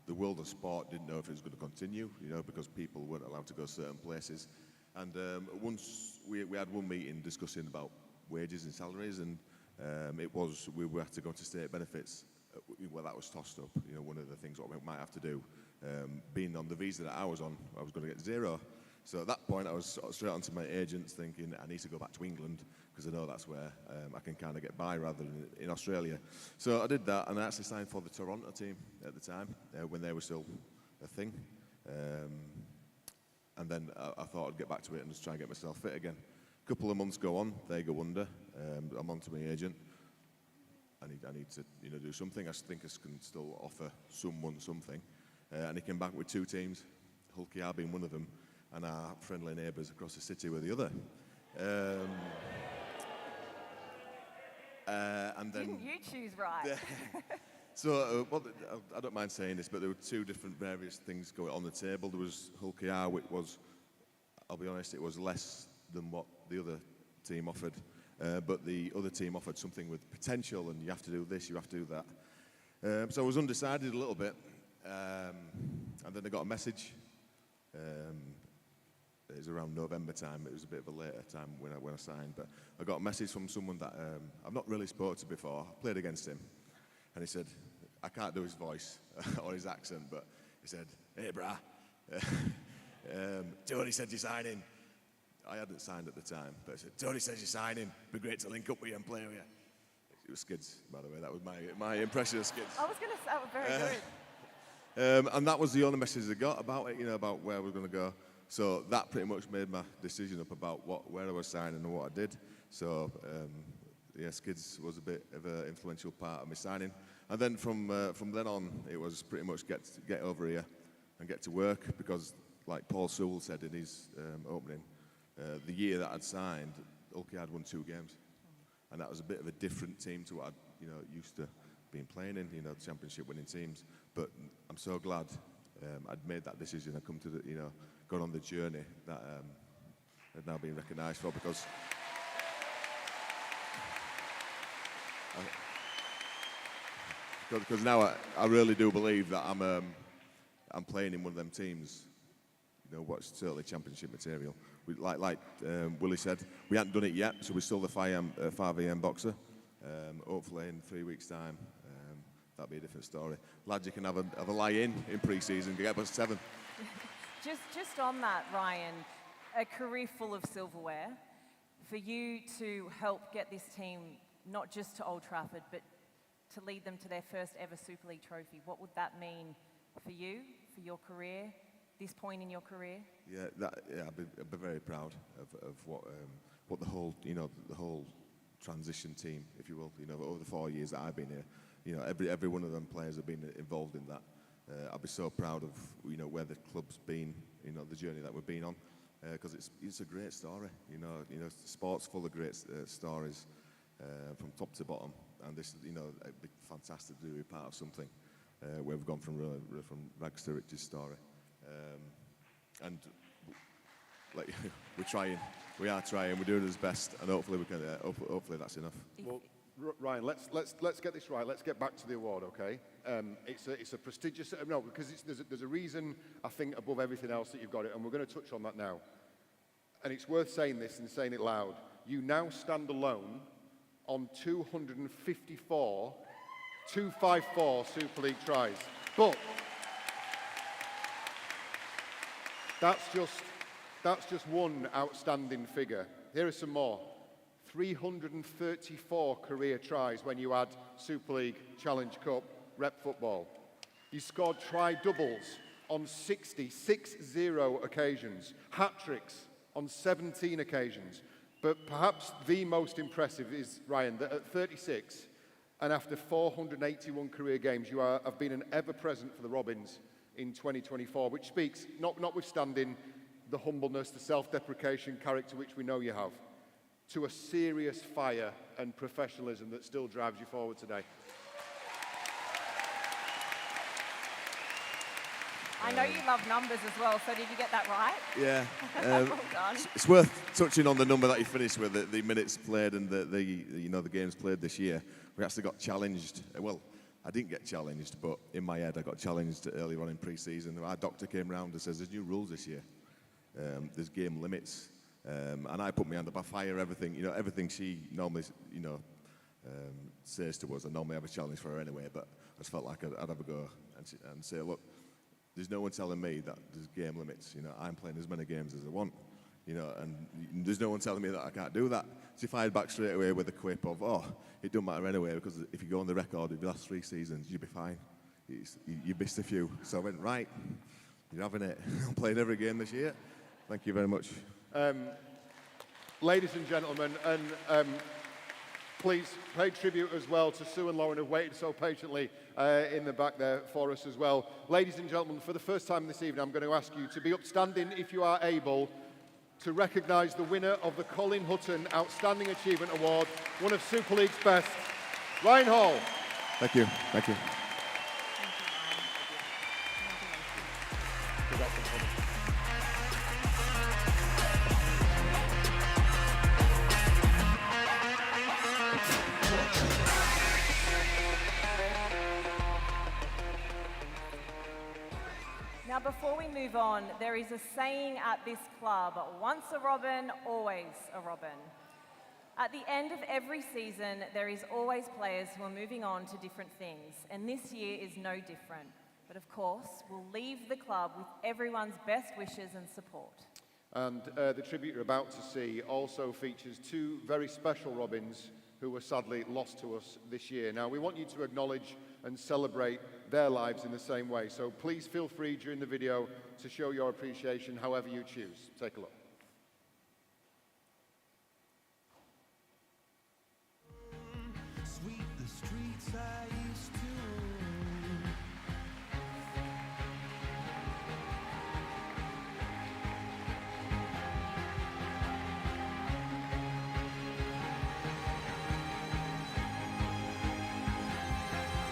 Speaker 19: the world of sport didn't know if it was going to continue, because people weren't allowed to go certain places. And once we had one meeting discussing about wages and salaries, and we had to go to state benefits. Well, that was tossed up. One of the things what we might have to do, being on the visa that I was on, I was going to get 0. So at that point, I was sort of straight onto my agents thinking I need to go back to England because I know that's where I can kind of get by rather than in Australia. So I did that, and I actually signed for the Toronto team at the time when they were still a thing. And then I thought I'd get back to it and just try and get myself fit again. A couple of months go on, they go under. I'm on to my agent. I need to do something. I think I can still offer someone something. And he came back with 2 teams, Hulky R being one of them, and our friendly neighbours across the city were the other. And then
Speaker 8: Didn't you choose right?
Speaker 19: So, I don't mind saying this, but there were two different various things going on the table. There was Hull KR, which was, I'll be honest, it was less than what the other team offered. But the other team offered something with potential, and you have to do this, you have to do that. So I was undecided a little bit. And then I got a message. It was around November time. It was a bit of a later time when I signed. But I got a message from someone that I've not really spoken to before. I played against him. And he said, I can't do his voice or his accent, but he said, hey, brah, Tony said you're signing. I hadn't signed at the time, but he said, Tony says you're signing. It'd be great to link up with you and play with you. It was Skids, by the way. That was my impression of Skids.
Speaker 8: I was going to say, that was very good.
Speaker 19: And that was the only message I got about it, about where we're going to go. So that pretty much made my decision up about where I was signing and what I did. So, Skids was a bit of an influential part of my signing. And then from then on, it was pretty much get over here and get to work, because, like Paul Sewell said in his opening, the year that I'd signed, Hull KR had won 2 games. And that was a bit of a different team to what I'd used to been playing in, the championship winning teams. But I'm so glad I'd made that decision and come to gone on the journey that I've now been recognised for, because now I really do believe that I'm playing in one of them teams, what's certainly championship material. Like Willie said, we hadn't done it yet, so we're still the 5 AM boxer. Hopefully in 3 weeks' time, that'll be a different story. Lad, you can have a lie-in pre-season, get us 7.
Speaker 8: Just on that, Ryan, a career full of silverware, for you to help get this team not just to Old Trafford, but to lead them to their first ever Super League trophy, what would that mean for you, for your career, this point in your career? I'd be very proud of what the whole the whole transition team, if you will, over the 4 years that I've been here, every one of them players have been involved in that. I'll be so proud of where the club's been, the journey that we've been on, because it's a great story. Sport's full of great stories from top to bottom, and this it'd be fantastic to be part of something where we've gone from rags to riches story, and like we are trying, we're doing our best, and hopefully we can. Hopefully that's enough.
Speaker 9: Well, Ryan, let's get this right. Let's get back to the award, okay? It's a prestigious because there's a reason, I think, above everything else that you've got it, and we're going to touch on that now. And it's worth saying this and saying it loud. You now stand alone on 254 Super League tries, but that's just one outstanding figure. Here are some more. 334 career tries when you add Super League, Challenge Cup, Rep Football. You scored try-doubles on 60 occasions, hat-tricks on 17 occasions. But perhaps the most impressive is, Ryan, that at 36, and after 481 career games, you have been an ever-present for the Robins in 2024, which speaks, notwithstanding the humbleness, the self-deprecation character which we know you have, to a serious fire and professionalism that still drives you forward today.
Speaker 8: I know you love numbers as well, so did you get that right?
Speaker 19: Yeah.
Speaker 8: Well done.
Speaker 19: It's worth touching on the number that you finished with, the minutes played and the games played this year. We actually got challenged. Well, I didn't get challenged, but in my head I got challenged earlier on in pre-season. Our doctor came round and says, there's new rules this year. There's game limits. And I put my hand up, I fire everything, everything she normally, says to us. I normally have a challenge for her anyway, but I just felt like I'd have a go and say, look, there's no one telling me that there's game limits. I'm playing as many games as I want, and there's no one telling me that I can't do that. She fired back straight away with a quip of, it don't matter anyway, because if you go on the record of the last 3 seasons, you'll be fine. You missed a few. So I went, right, you're having it. I'm playing every game this year. Thank you very much.
Speaker 9: Ladies and gentlemen, and please pay tribute as well to Sue and Lauren, who've waited so patiently in the back there for us as well. Ladies and gentlemen, for the first time this evening, I'm going to ask you to be upstanding if you are able, to recognise the winner of the Colin Hutton Outstanding Achievement Award, one of Super League's best, Ryan Hall.
Speaker 19: Thank you. Thank you.
Speaker 8: Now, before we move on, there is a saying at this club, once a Robin, always a Robin. At the end of every season, there is always players who are moving on to different things, and this year is no different. But of course, we'll leave the club with everyone's best wishes and support.
Speaker 9: And the tribute you're about to see also features two very special Robins who were sadly lost to us this year. Now, we want you to acknowledge and celebrate their lives in the same way. So please feel free during the video to show your appreciation however you choose. Take a look.
Speaker 7: Sweep the streets I used to.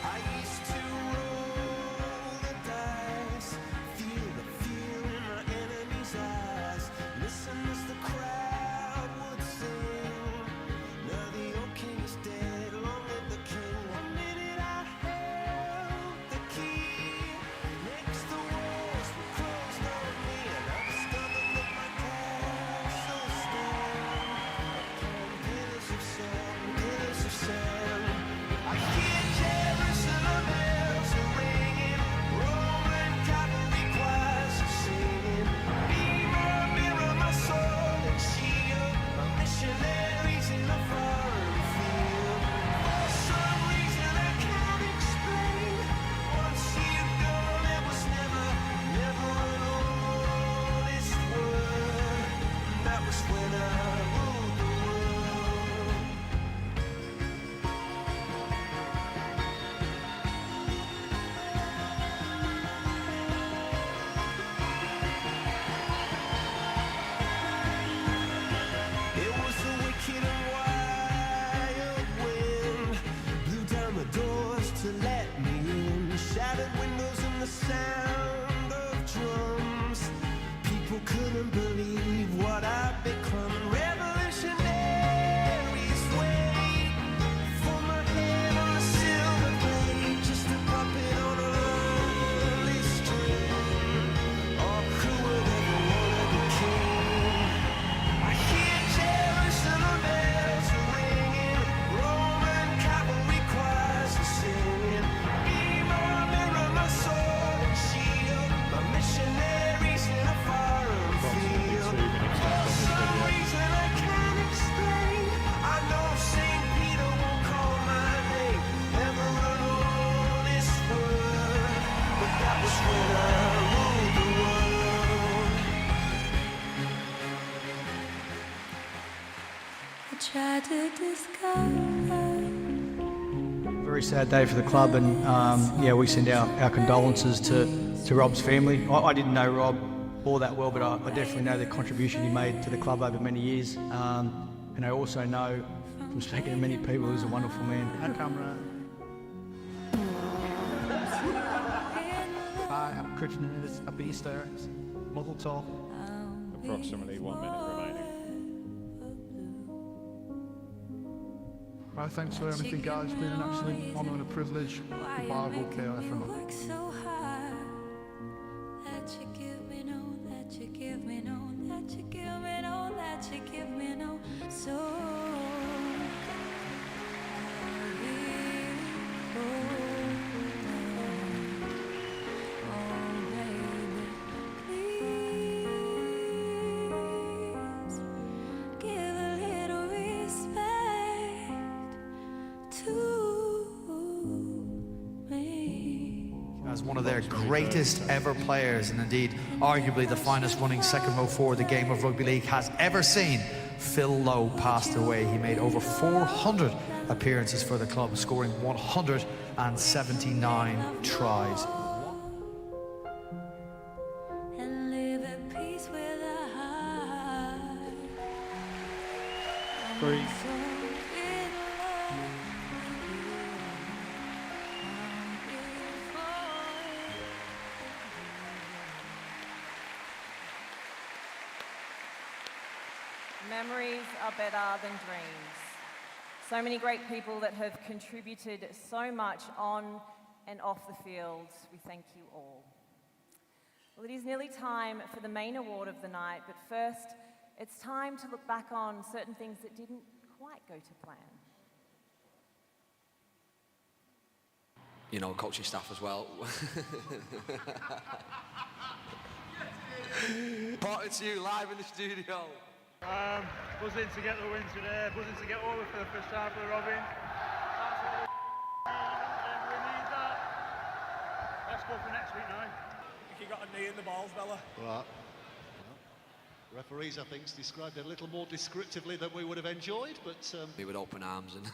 Speaker 7: I used to roll the dice, feel the fear in my enemy's eyes, listen as the crowd would sing. Now the old king is dead, long live the king. One minute I held the key, next the walls were closed on me, and I discovered that my castle stand upon pillars of sand, pillars of sand. I hear Jerusalem bells are ringing, Roman cavalry choirs are singing. Mirror, mirror, my sword and shield, my missionaries in a foreign field. For some reason I can't explain, once you've gone, there was never, never an honest word. That was when I ruled the world. It was a wicked and wild wind, blew down the doors to let me in, shattered windows and the sound of drums. People couldn't believe what I'd become. Revolutionaries wait for my head on a silver blade, just a puppet on a lonely string. Oh, who would ever wanna be king? I hear Jerusalem bells are ringing, Roman cavalry choirs are singing. Mirror, mirror, my sword and shield, my missionaries in a foreign field. For some reason I can't explain, I know St. Peter won't call my name, never an honest word, but that was when I ruled the world.
Speaker 20: I tried to discover.
Speaker 6: Very sad day for the club, and yeah, we send our condolences to Rob's family. I didn't know Rob all that well, but I definitely know the contribution he made to the club over many years. And I also know from speaking to many people, he's a wonderful man.
Speaker 21: Hi, I'm Christian a Beaster, Muzzle Tall.
Speaker 23: Approximately 1 minute remaining.
Speaker 21: Well, thanks for everything, guys. It's been an absolute honour and a privilege. Goodbye, will KOF.
Speaker 20: Work so hard that you give me no, that you give me no, that you give me no, that you give me no. So give a little respect to me.
Speaker 24: As one of their greatest ever players, and indeed arguably the finest running second row forward the game of rugby league has ever seen, Phil Lowe passed away. He made over 400 appearances for the club, scoring 179 tries.
Speaker 20: And live at peace with a heart.
Speaker 3: 3.
Speaker 8: Memories are better than dreams. So many great people that have contributed so much on and off the field. We thank you all. Well, it is nearly time for the main award of the night, but first, it's time to look back on certain things that didn't quite go to plan.
Speaker 4: You know, coaching staff as well. Parting to you live in the studio.
Speaker 12: Buzzing to get the win today, buzzing to get over for the first half of the Robin. That's what we need that. Let's go for next week now. I think you got a knee in the balls, Bella.
Speaker 15: Right. Well, referees, I think, described it a little more descriptively than we would have enjoyed, but...
Speaker 4: We would open arms and...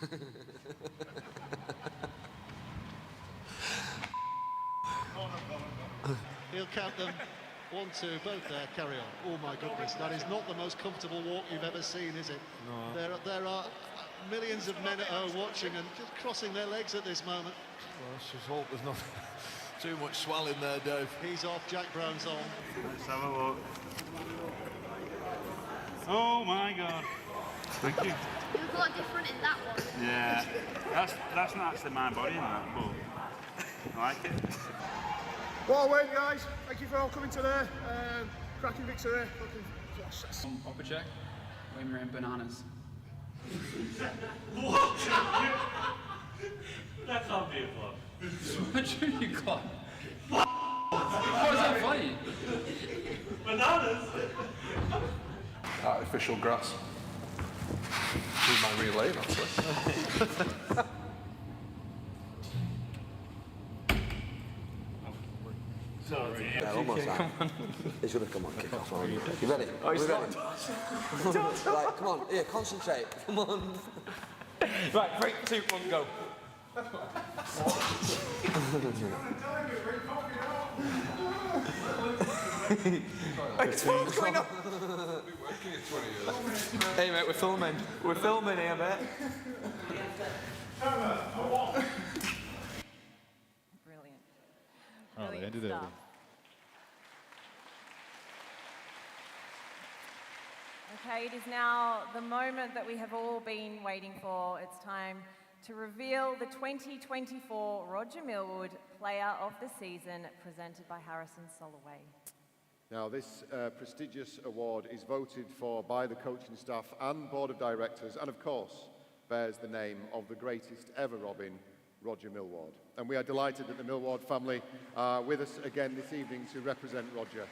Speaker 15: He'll count them. 1, 2, both there, carry on. Oh my goodness, that is not the most comfortable walk you've ever seen, is it? No. There are millions of men at home watching and just crossing their legs at this moment.
Speaker 22: Well, let's just hope there's not too much swelling there, Dave.
Speaker 15: He's off, Jack Brown's on.
Speaker 12: Let's have a look. Oh my God. Thank you.
Speaker 25: You look a lot different in that one.
Speaker 12: Yeah, that's not actually my body in that, but I like it.
Speaker 26: What a win, guys. Thank you for all coming today. Cracking victory.
Speaker 27: Upper check when we were in bananas.
Speaker 12: What? That can't be a flop.
Speaker 27: What do you got? How is that funny?
Speaker 12: Bananas?
Speaker 22: Artificial grass. This my real name, actually.
Speaker 12: Sorry.
Speaker 4: Yeah, almost that. He's going to come on, kick off. Are you ready?
Speaker 27: Oh, he's
Speaker 4: ready?
Speaker 27: not.
Speaker 4: Right, come on, here, concentrate. Come on.
Speaker 27: Right, 3, 2, 1, go.
Speaker 22: It's coming up. We've been working at 20 years.
Speaker 27: Hey mate, we're filming. We're filming here, mate.
Speaker 8: Brilliant.
Speaker 3: Oh, they ended it.
Speaker 8: Okay, it is now the moment that we have all been waiting for. It's time to reveal the 2024 Roger Milward Player of the Season, presented by Harrison Soloway.
Speaker 9: Now, this prestigious award is voted for by the coaching staff and board of directors, and of course, bears the name of the greatest ever Robin, Roger Milward. And we are delighted that the Milward family are with us again this evening to represent Roger.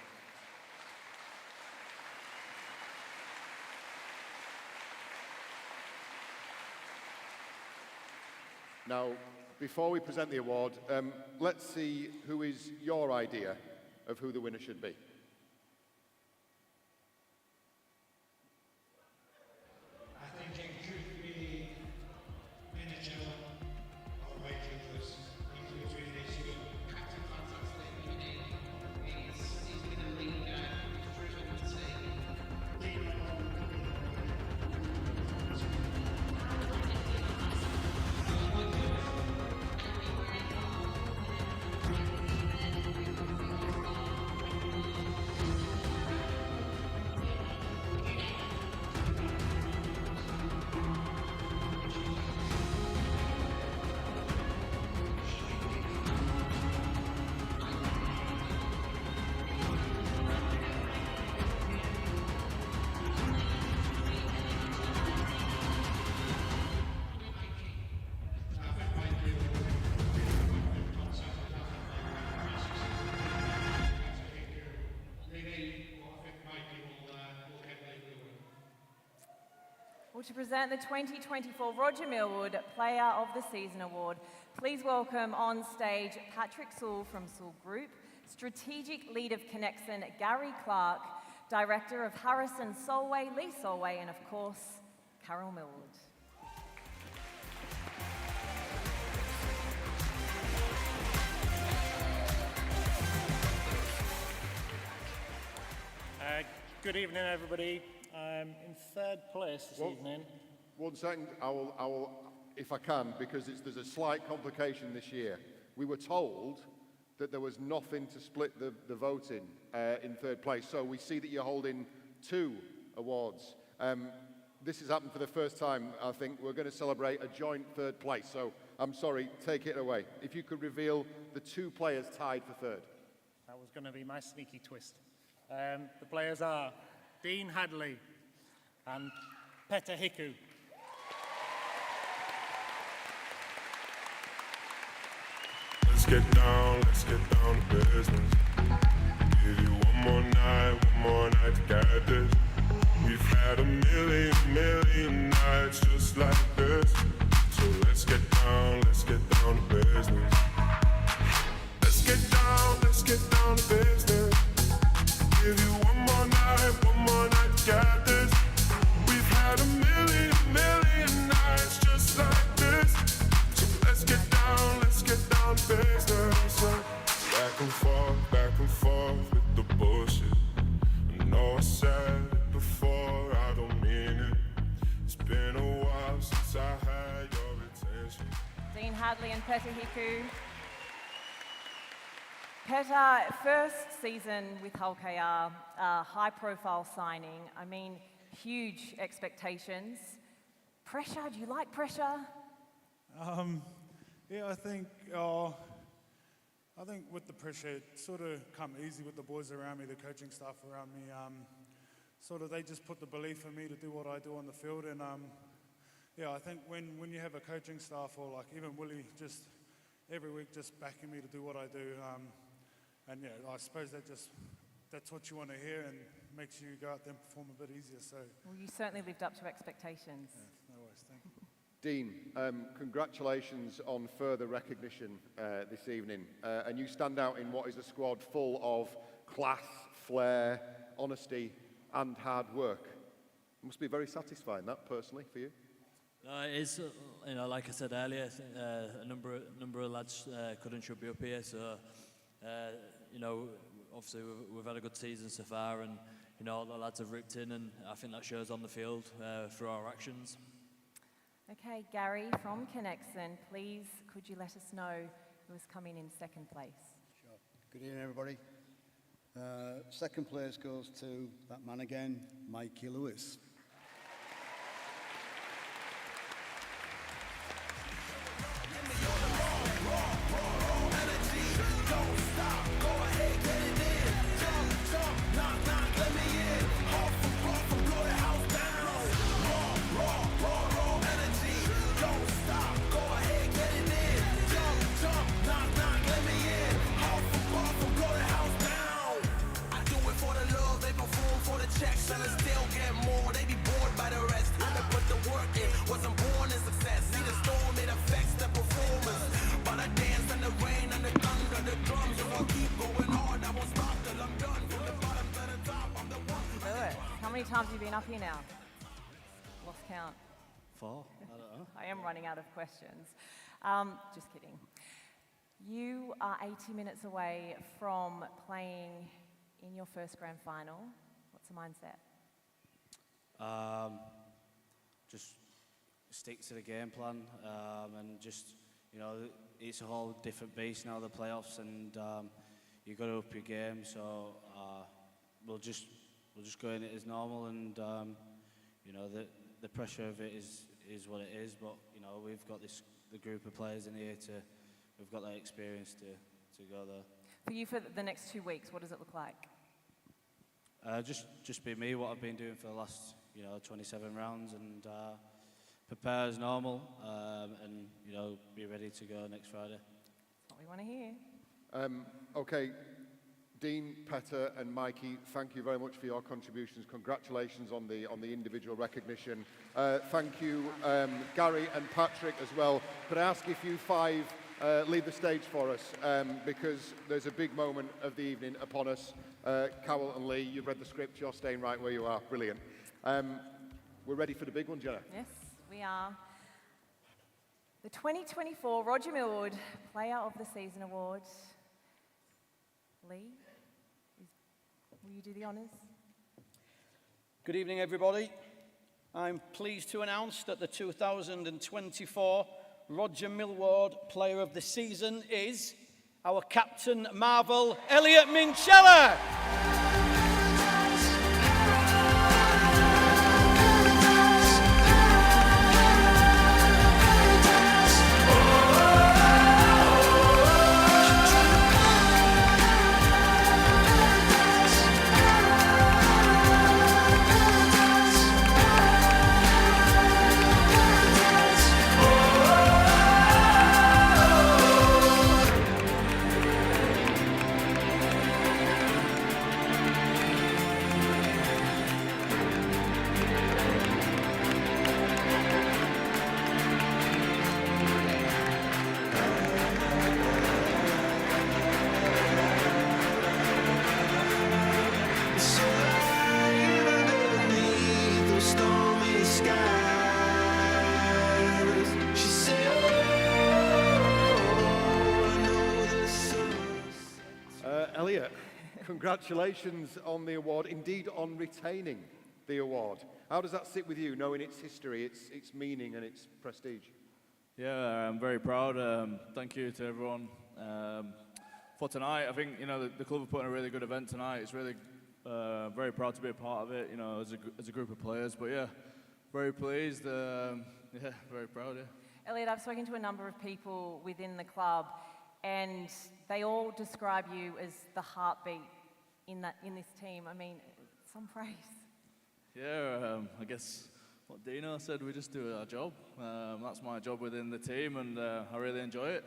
Speaker 9: Now, before we present the award, let's see who is your idea of who the winner should be.
Speaker 28: I think it could be manager or Rangers. He was really good. Captain fantastic. He's been a leader. He's driven the team.
Speaker 8: Well, to present the 2024 Roger Milward Player of the Season Award, please welcome on stage Patrick Sewell from Sewell Group, Strategic Lead of Connexon Gary Clark, Director of Harrison Solway, Lee Solway, and of course, Carol Milward.
Speaker 12: Good evening, everybody. I'm in third place this evening.
Speaker 9: 1 second. I will, if I can, because there's a slight complication this year. We were told that there was nothing to split the voting in third place. So we see that you're holding 2 awards. This has happened for the first time, I think. We're going to celebrate a joint third place. So I'm sorry, take it away. If you could reveal the 2 players tied for third.
Speaker 12: That was going to be my sneaky twist. The players are Dean Hadley and Petter Hiku.
Speaker 1: Let's get down to business. Give you one more night to get this. We've had a million nights just like this. So let's get down to business. Let's get down to business. Give you one more night to get this. We've had a million nights just like this. So let's get down to business. Back and forth with the bullshit. I know I said it before, I don't mean it. It's been a while since I had your attention.
Speaker 8: Dean Hadley and Petter Hiku. Petter, first season with Hull KR, high-profile signing. I mean, huge expectations. Pressure? Do you like pressure?
Speaker 21: Yeah, I think with the pressure, it sort of come easy with the boys around me, the coaching staff around me. Sort of they just put the belief in me to do what I do on the field, and yeah, I think when you have a coaching staff or like even Willie just every week just backing me to do what I do, and yeah, I suppose that's what you want to hear and makes you go out there and perform a bit easier. So.
Speaker 8: Well, you certainly lived up to expectations.
Speaker 21: Yeah, no worries, thank you.
Speaker 9: Dean, congratulations on further recognition this evening. And you stand out in what is a squad full of class, flair, honesty, and hard work. It must be very satisfying, that, personally, for you.
Speaker 2: It is, you know, like I said earlier, a number of lads could and should be up here. So, you know, obviously we've had a good season so far, and you know, all the lads have ripped in, and I think that shows on the field through our actions.
Speaker 8: Okay, Gary from Connexon, please could you let us know who is coming in second place?
Speaker 5: Sure. Good evening, everybody. Second place goes to that man again, Mikey Lewis.
Speaker 8: How many times have you been up here now? Lost count.
Speaker 2: 4, I don't know.
Speaker 8: I am running out of questions. Just kidding. You are 80 minutes away from playing in your first grand final. What's the mindset?
Speaker 10: Just stick to the game plan, and just, you know, it's a whole different beast now, the playoffs, and you've got to up your game. So we'll just go in it as normal, and you know, the pressure of it is what it is. But you know, we've got the group of players in here we've got that experience to go there.
Speaker 8: For you, for the next 2 weeks, what does it look like?
Speaker 10: Just be me, what I've been doing for the last 27 rounds, and prepare as normal, and you know, be ready to go next Friday.
Speaker 8: That's what we want to hear.
Speaker 9: Okay. Dean, Petter and Mikey, thank you very much for your contributions. Congratulations on the individual recognition. Thank you, Gary and Patrick as well. Could I ask if you 5 leave the stage for us, because there's a big moment of the evening upon us. Cowell and Lee, you've read the script, you're staying right where you are. Brilliant. We're ready for the big one, Jenna.
Speaker 8: Yes, we are. The 2024 Roger Milward Player of the Season Award. Lee? Will you do the honours?
Speaker 5: Good evening, everybody.
Speaker 7: I'm pleased to announce that the 2024 Roger Milward Player of the Season is our Captain Marvel, Elliot Minchella.
Speaker 9: Elliot, congratulations on the award, indeed on retaining the award. How does that sit with you, knowing its history, its meaning and its prestige?
Speaker 11: Yeah, I'm very proud. Thank you to everyone for tonight. I think the club have put on a really good event tonight. It's really very proud to be a part of it. As a group of players. But yeah, very pleased. Yeah, very proud. Yeah.
Speaker 8: Elliot, I've spoken to a number of people within the club, and they all describe you as the heartbeat in this team. I mean, some praise.
Speaker 11: Yeah, I guess what Dino said, we just do our job. That's my job within the team, and I really enjoy it.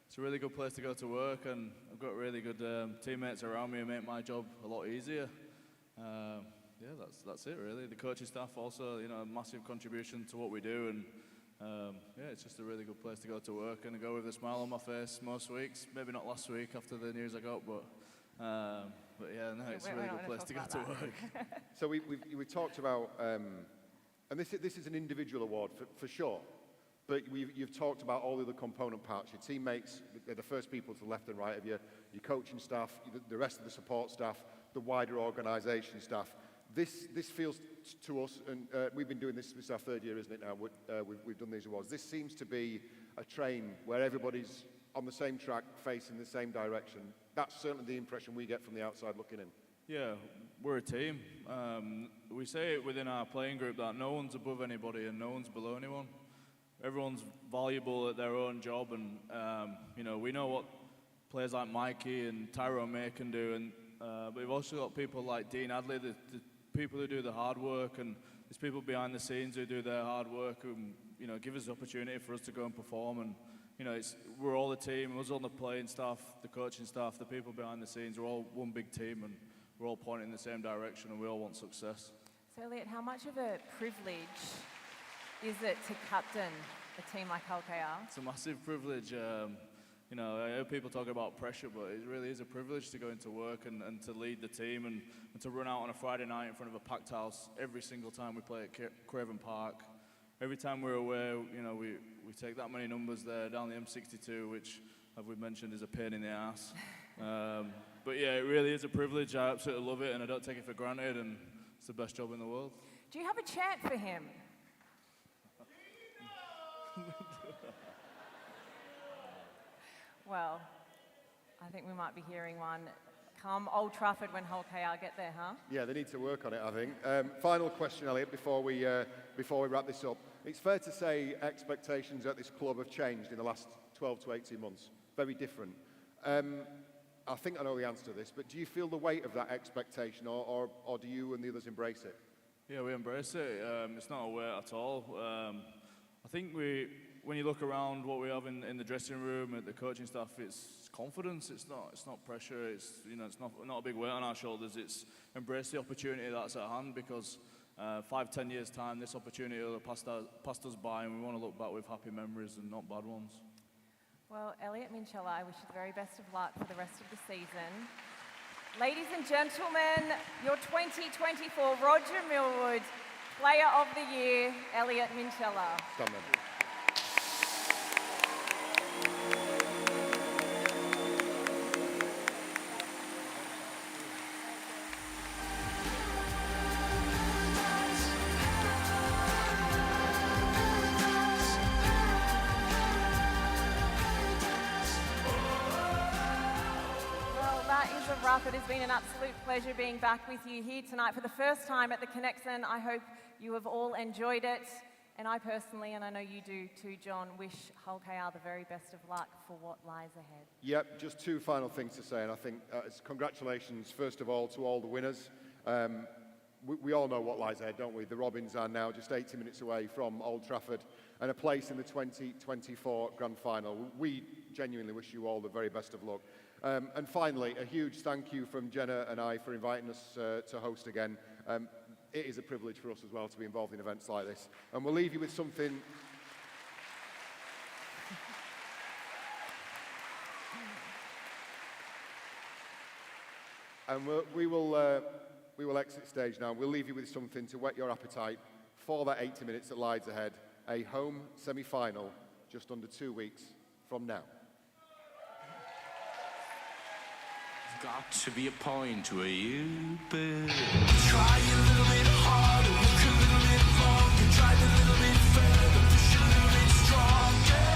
Speaker 11: It's a really good place to go to work, and I've got really good teammates around me who make my job a lot easier. Yeah, that's it really. The coaching staff also, a massive contribution to what we do, and yeah, it's just a really good place to go to work, and I go with a smile on my face most weeks. Maybe not last week after the news I got, but yeah, no, it's a really good place to go to work.
Speaker 9: So we talked about, and this is an individual award for sure, but you've talked about all the other component parts. Your teammates, they're the first people to the left and right of you, your coaching staff, the rest of the support staff, the wider organisation staff. This feels to us, and we've been doing this our third year, isn't it now? We've done these awards. This seems to be a train where everybody's on the same track, facing the same direction. That's certainly the impression we get from the outside looking in.
Speaker 11: Yeah, we're a team. We say it within our playing group that no one's above anybody and no one's below anyone. Everyone's valuable at their own job, and we know what players like Mikey and Tyrone May can do, and but we've also got people like Dean Adley, the people who do the hard work, and there's people behind the scenes who do their hard work, and give us the opportunity for us to go and perform. And we're all a team. Us on the playing staff, the coaching staff, the people behind the scenes. We're all one big team, and we're all pointing in the same direction, and we all want success.
Speaker 8: So, Elliot, how much of a privilege is it to captain a team like Hull KR?
Speaker 11: It's a massive privilege. I hear people talk about pressure, but it really is a privilege to go into work and to lead the team and to run out on a Friday night in front of a packed house every single time we play at Craven Park. Every time we're away, we take that many numbers there down the M62, which, as we've mentioned, is a pain in the ass. But yeah, it really is a privilege. I absolutely love it, and I don't take it for granted, and it's the best job in the world.
Speaker 8: Do you have a chant for him? Well, I think we might be hearing one come Old Trafford when Hull KR get there, huh?
Speaker 9: Yeah, they need to work on it, I think. Final question, Elliot, before we wrap this up. It's fair to say expectations at this club have changed in the last 12 to 18 months. Very different. I think I know the answer to this, but do you feel the weight of that expectation, or do you and the others embrace it?
Speaker 11: Yeah, we embrace it. It's not a weight at all. I think when you look around what we have in the dressing room, at the coaching staff, it's confidence. It's not pressure. It's not a big weight on our shoulders. It's embrace the opportunity that's at hand, because 5-10 years time, this opportunity will have passed us by, and we want to look back with happy memories and not bad ones.
Speaker 8: Well, Elliot Minchella, I wish you the very best of luck for the rest of the season. Ladies and gentlemen, your 2024 Roger Milward Player of the Year, Elliot Minchella. of Rough. It has been an absolute pleasure being back with you here tonight for the first time at the Connexon. I hope you have all enjoyed it. And I personally, and I know you do too, John, wish Hull KR the very best of luck for what lies ahead.
Speaker 9: Yep, just two final things to say, and I think congratulations, first of all, to all the winners. We all know what lies ahead, don't we? The Robins are now just 80 minutes away from Old Trafford and a place in the 2024 Grand Final. We genuinely wish you all the very best of luck. And finally, a huge thank you from Jenna and I for inviting us to host again. It is a privilege for us as well to be involved in events like this. And we'll leave you with something. And we will exit stage now. We'll leave you with something to whet your appetite for that 80 minutes that lies ahead. A home semi-final just under 2 weeks from now.
Speaker 6: Got to be a point where you burn.
Speaker 1: Try a little bit harder, work a little bit longer, drive a little bit further, push a little bit stronger.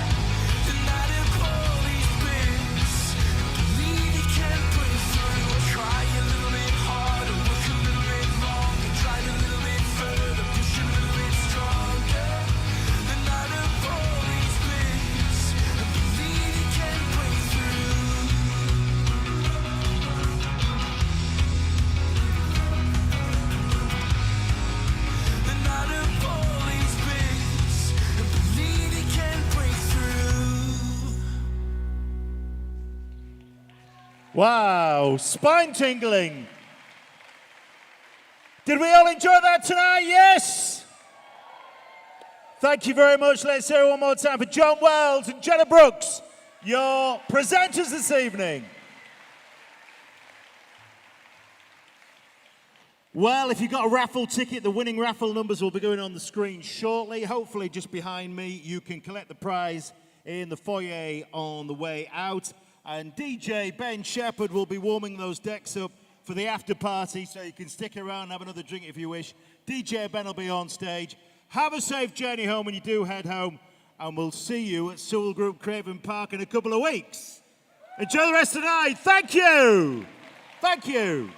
Speaker 1: Tonight and pull these pins, believe you can break through. Try a little bit harder, work a little bit longer, drive a little bit further, push a little bit stronger. Tonight and pull these pins, believe you can break through.
Speaker 13: Wow, spine tingling. Did we all enjoy that tonight? Yes. Thank you very much. Let's hear it one more time for John Wells and Jenna Brooks, your presenters this evening. Well, if you've got a raffle ticket, the winning raffle numbers will be going on the screen shortly. Hopefully just behind me, you can collect the prize in the foyer on the way out. And DJ Ben Shepherd will be warming those decks up for the after party, so you can stick around and have another drink if you wish. DJ Ben will be on stage. Have a safe journey home when you do head home, and we'll see you at Sewell Group Craven Park in a couple of weeks. Enjoy the rest of the night. Thank you. Thank you.